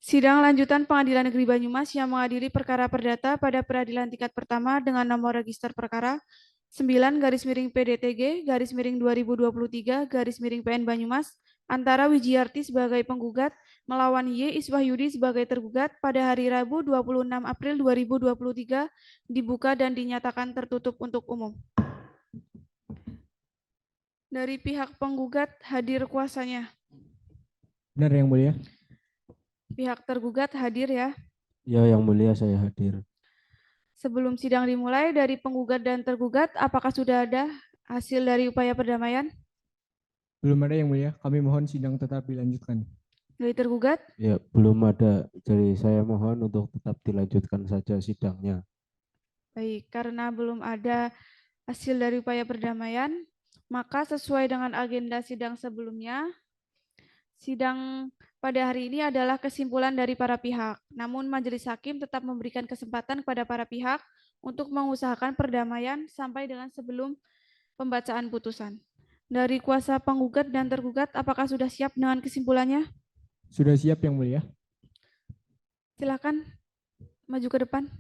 Sidang lanjutan Pengadilan Negeri Banyumas yang menghadiri perkara perdata pada peradilan tingkat pertama dengan nomor register perkara 9/PDTG/2023/PN Banyumas antara Wijiarti sebagai penggugat melawan Y. Iswahyudi sebagai tergugat pada hari Rabu 26 April 2023 dibuka dan dinyatakan tertutup untuk umum. Dari pihak penggugat hadir kuasanya. Benar yang mulia. Pihak tergugat hadir ya. Ya, yang mulia saya hadir. Sebelum sidang dimulai, dari penggugat dan tergugat, apakah sudah ada hasil dari upaya perdamaian? Belum ada yang mulia, kami mohon sidang tetap dilanjutkan. Dari tergugat? Ya, belum ada. Jadi saya mohon untuk tetap dilanjutkan saja sidangnya. Baik, karena belum ada hasil dari upaya perdamaian, maka sesuai dengan agenda sidang sebelumnya, sidang pada hari ini adalah kesimpulan dari para pihak. Namun majelis hakim tetap memberikan kesempatan kepada para pihak untuk mengusahakan perdamaian sampai dengan sebelum pembacaan putusan. Dari kuasa penggugat dan tergugat, apakah sudah siap dengan kesimpulannya? Sudah siap Yang Mulia. Silakan maju ke depan.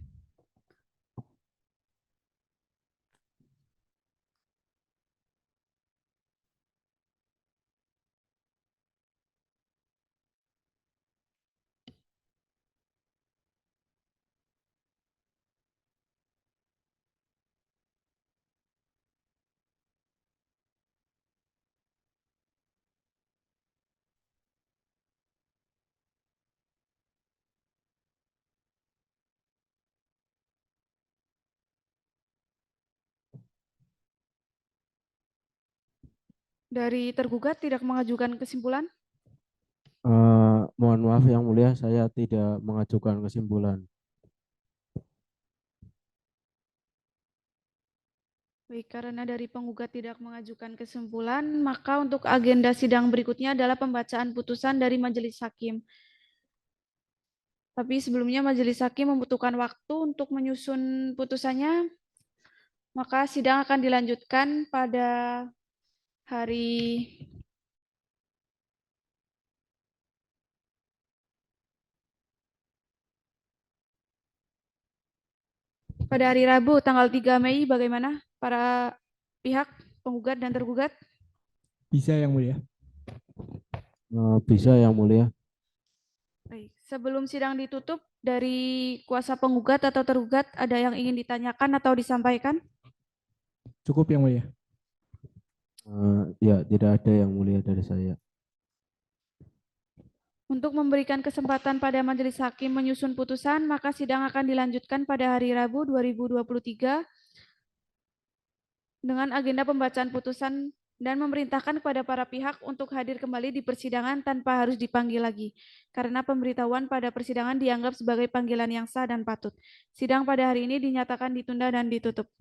Dari tergugat tidak mengajukan kesimpulan? Mohon maaf Yang Mulia, saya tidak mengajukan kesimpulan. Baik, karena dari penggugat tidak mengajukan kesimpulan, maka untuk agenda sidang berikutnya adalah pembacaan putusan dari majelis hakim. Tapi sebelumnya majelis hakim membutuhkan waktu untuk menyusun putusannya, maka sidang akan dilanjutkan pada hari Rabu tanggal 3 Mei. Bagaimana para pihak penggugat dan tergugat? Bisa Yang Mulia. Bisa Yang Mulia. Baik, sebelum sidang ditutup, dari kuasa penggugat atau tergugat ada yang ingin ditanyakan atau disampaikan? Cukup Yang Mulia. Ya, tidak ada Yang Mulia dari saya. Untuk memberikan kesempatan pada majelis hakim menyusun putusan, maka sidang akan dilanjutkan pada hari Rabu 2023 dengan agenda pembacaan putusan dan memerintahkan kepada para pihak untuk hadir kembali di persidangan tanpa harus dipanggil lagi, karena pemberitahuan pada persidangan dianggap sebagai panggilan yang sah dan patut. Sidang pada hari ini dinyatakan ditunda dan ditutup.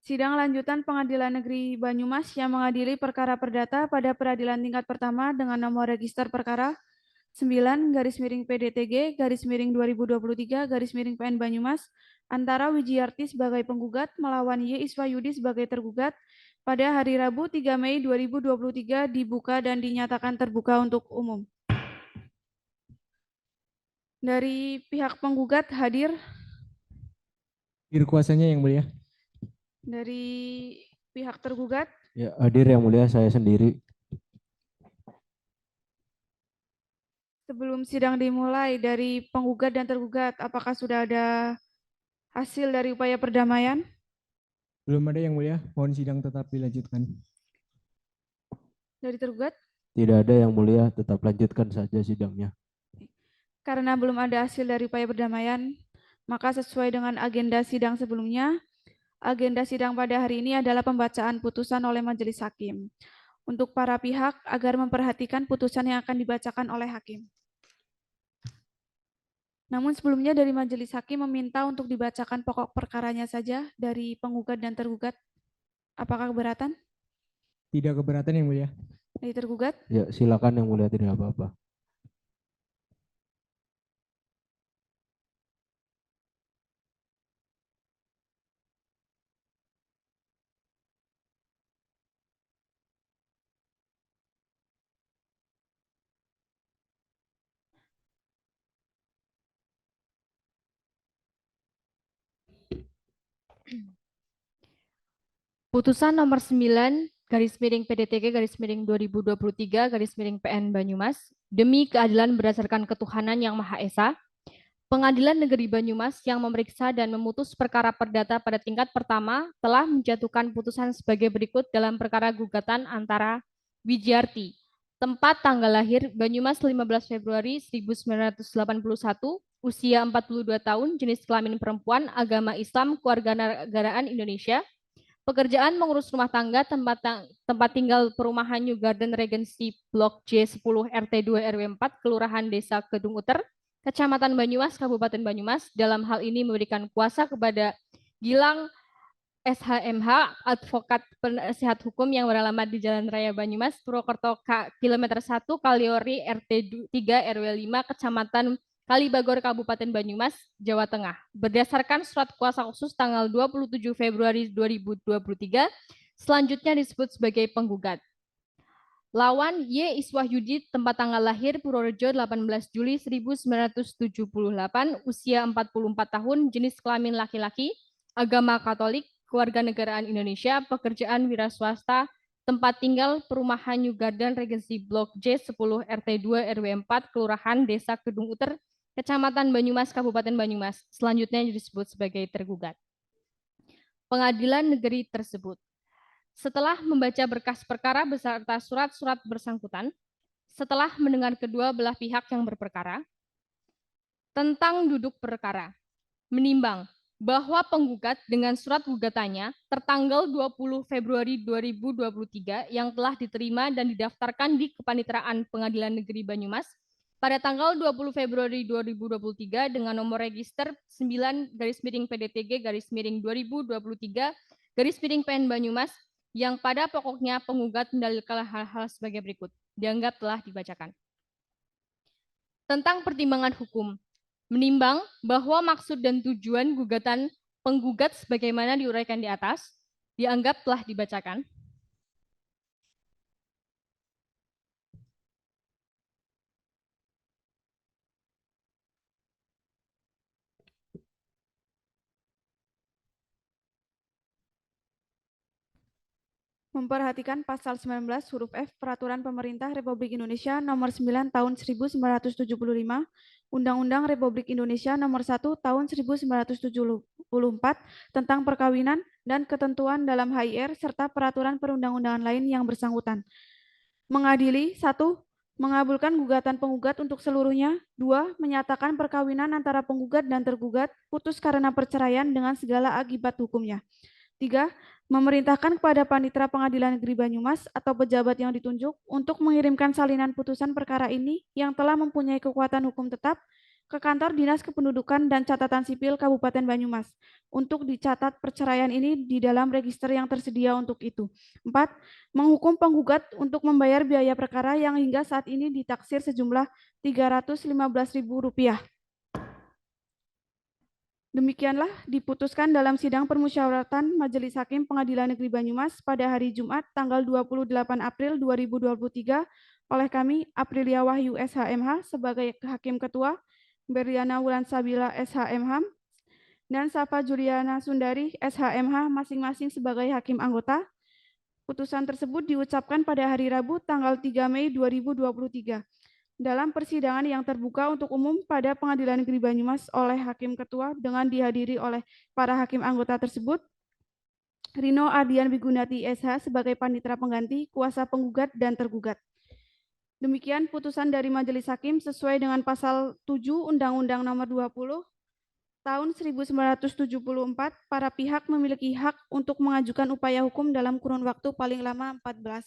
Sidang lanjutan Pengadilan Negeri Banyumas yang mengadili perkara perdata pada peradilan tingkat pertama dengan nomor register perkara 9/PDTG/2023/PN Banyumas antara Wijiarti sebagai penggugat melawan Y. Iswayudi sebagai tergugat pada hari Rabu 3 Mei 2023 dibuka dan dinyatakan terbuka untuk umum. Dari pihak penggugat hadir? Hadir kuasanya Yang Mulia. Dari pihak tergugat? Ya, hadir Yang Mulia, saya sendiri. Sebelum sidang dimulai, dari penggugat dan tergugat, apakah sudah ada hasil dari upaya perdamaian? Belum ada Yang Mulia, mohon sidang tetap dilanjutkan. Dari tergugat? Tidak ada Yang Mulia, tetap lanjutkan saja sidangnya. Karena belum ada hasil dari upaya perdamaian, maka sesuai dengan agenda sidang sebelumnya, agenda sidang pada hari ini adalah pembacaan putusan oleh majelis hakim. Untuk para pihak agar memperhatikan putusan yang akan dibacakan oleh hakim. Namun sebelumnya dari majelis hakim meminta untuk dibacakan pokok perkaranya saja dari penggugat dan tergugat. Apakah keberatan? Tidak keberatan Yang Mulia. Dari tergugat? Ya, silakan Yang Mulia, tidak apa-apa. Putusan nomor 9/PDTG/2023/PN Banyumas demi keadilan berdasarkan ketuhanan yang Maha Esa, Pengadilan Negeri Banyumas yang memeriksa dan memutus perkara perdata pada tingkat pertama telah menjatuhkan putusan sebagai berikut dalam perkara gugatan antara Wijiarti, tempat tanggal lahir Banyumas 15 Februari 1981, usia 42 tahun, jenis kelamin perempuan, agama Islam, kewarganegaraan Indonesia, Pekerjaan mengurus rumah tangga tempat tinggal perumahan New Garden Regency Blok J10 RT2 RW 4 Kelurahan Desa Kedung Uter, Kecamatan Banyumas, Kabupaten Banyumas, dalam hal ini memberikan kuasa kepada Gilang SHMH, advokat penasihat hukum yang beralamat di Jalan Raya Banyumas, Purwokerto kilometer 1 Kaliori RT3 RW 5 Kecamatan Kalibagor, Kabupaten Banyumas, Jawa Tengah. Berdasarkan surat kuasa khusus tanggal 27 Februari 2023, selanjutnya disebut sebagai penggugat. Lawan Y. Iswahyudi, tempat tanggal lahir Purworejo 18 Juli 1978, usia 44 tahun, jenis kelamin laki-laki, agama Katolik, kewarganegaraan Indonesia, pekerjaan wira swasta, tempat tinggal perumahan New Garden Regency Blok J10 RT2 RW 4 Kelurahan Desa Kedung Uter, Kecamatan Banyumas, Kabupaten Banyumas. Selanjutnya disebut sebagai tergugat. Pengadilan negeri tersebut setelah membaca berkas perkara beserta surat-surat bersangkutan, setelah mendengar kedua belah pihak yang berperkara, tentang duduk perkara, menimbang bahwa penggugat dengan surat gugatannya tertanggal 20 Februari 2023 yang telah diterima dan didaftarkan di Kepaniteraan Pengadilan Negeri Banyumas pada tanggal 20 Februari 2023 dengan nomor register 9-PDTG-2023-PN Banyumas yang pada pokoknya penggugat mendalilkan hal-hal sebagai berikut. Dianggap telah dibacakan. Tentang pertimbangan hukum, menimbang bahwa maksud dan tujuan gugatan penggugat sebagaimana diuraikan di atas, dianggap telah dibacakan. Memperhatikan pasal 19 huruf F Peraturan Pemerintah Republik Indonesia Nomor 9 Tahun 1975, Undang-Undang Republik Indonesia Nomor 1 Tahun 1974 tentang perkawinan dan ketentuan dalam HIR serta peraturan perundang-undangan lain yang bersangkutan. Mengadili 1. Mengabulkan gugatan penggugat untuk seluruhnya. 2. Menyatakan perkawinan antara penggugat dan tergugat putus karena perceraian dengan segala akibat hukumnya. 3. Memerintahkan kepada Panitera Pengadilan Negeri Banyumas atau pejabat yang ditunjuk untuk mengirimkan salinan putusan perkara ini yang telah mempunyai kekuatan hukum tetap ke kantor Dinas Kependudukan dan Catatan Sipil Kabupaten Banyumas untuk dicatat perceraian ini di dalam register yang tersedia untuk itu. 4. Menghukum penggugat untuk membayar biaya perkara yang hingga saat ini ditaksir sejumlah Rp315.000. Demikianlah diputuskan dalam sidang permusyawaratan Majelis Hakim Pengadilan Negeri Banyumas pada hari Jumat tanggal 28 April 2023 oleh kami Aprilia Wahyu SHMH sebagai Hakim Ketua, Berliana Wulansabila SHMH, dan Safa Juliana Sundari SHMH masing-masing sebagai Hakim Anggota. Putusan tersebut diucapkan pada hari Rabu tanggal 3 Mei 2023. Dalam persidangan yang terbuka untuk umum pada Pengadilan Negeri Banyumas oleh Hakim Ketua dengan dihadiri oleh para hakim anggota tersebut, Rino Ardian Wigunati SH sebagai panitera pengganti, kuasa penggugat dan tergugat. Demikian putusan dari Majelis Hakim sesuai dengan pasal 7 Undang-Undang Nomor 20 Tahun 1974, para pihak memiliki hak untuk mengajukan upaya hukum dalam kurun waktu paling lama 14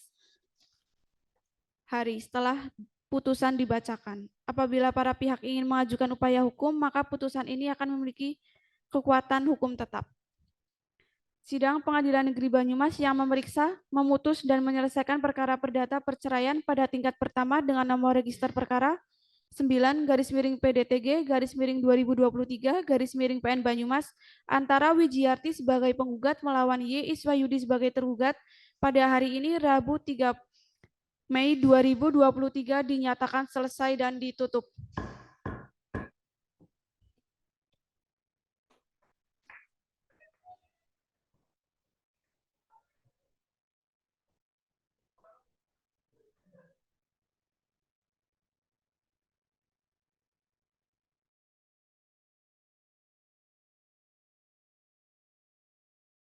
hari setelah putusan dibacakan. Apabila para pihak ingin mengajukan upaya hukum, maka putusan ini akan memiliki kekuatan hukum tetap. Sidang Pengadilan Negeri Banyumas yang memeriksa, memutus, dan menyelesaikan perkara perdata perceraian pada tingkat pertama dengan nomor register perkara 9-PDTG-2023-PN Banyumas antara Wijiarti sebagai penggugat melawan Y. Iswahyudi sebagai tergugat pada hari ini Rabu 3 Mei 2023 dinyatakan selesai dan ditutup.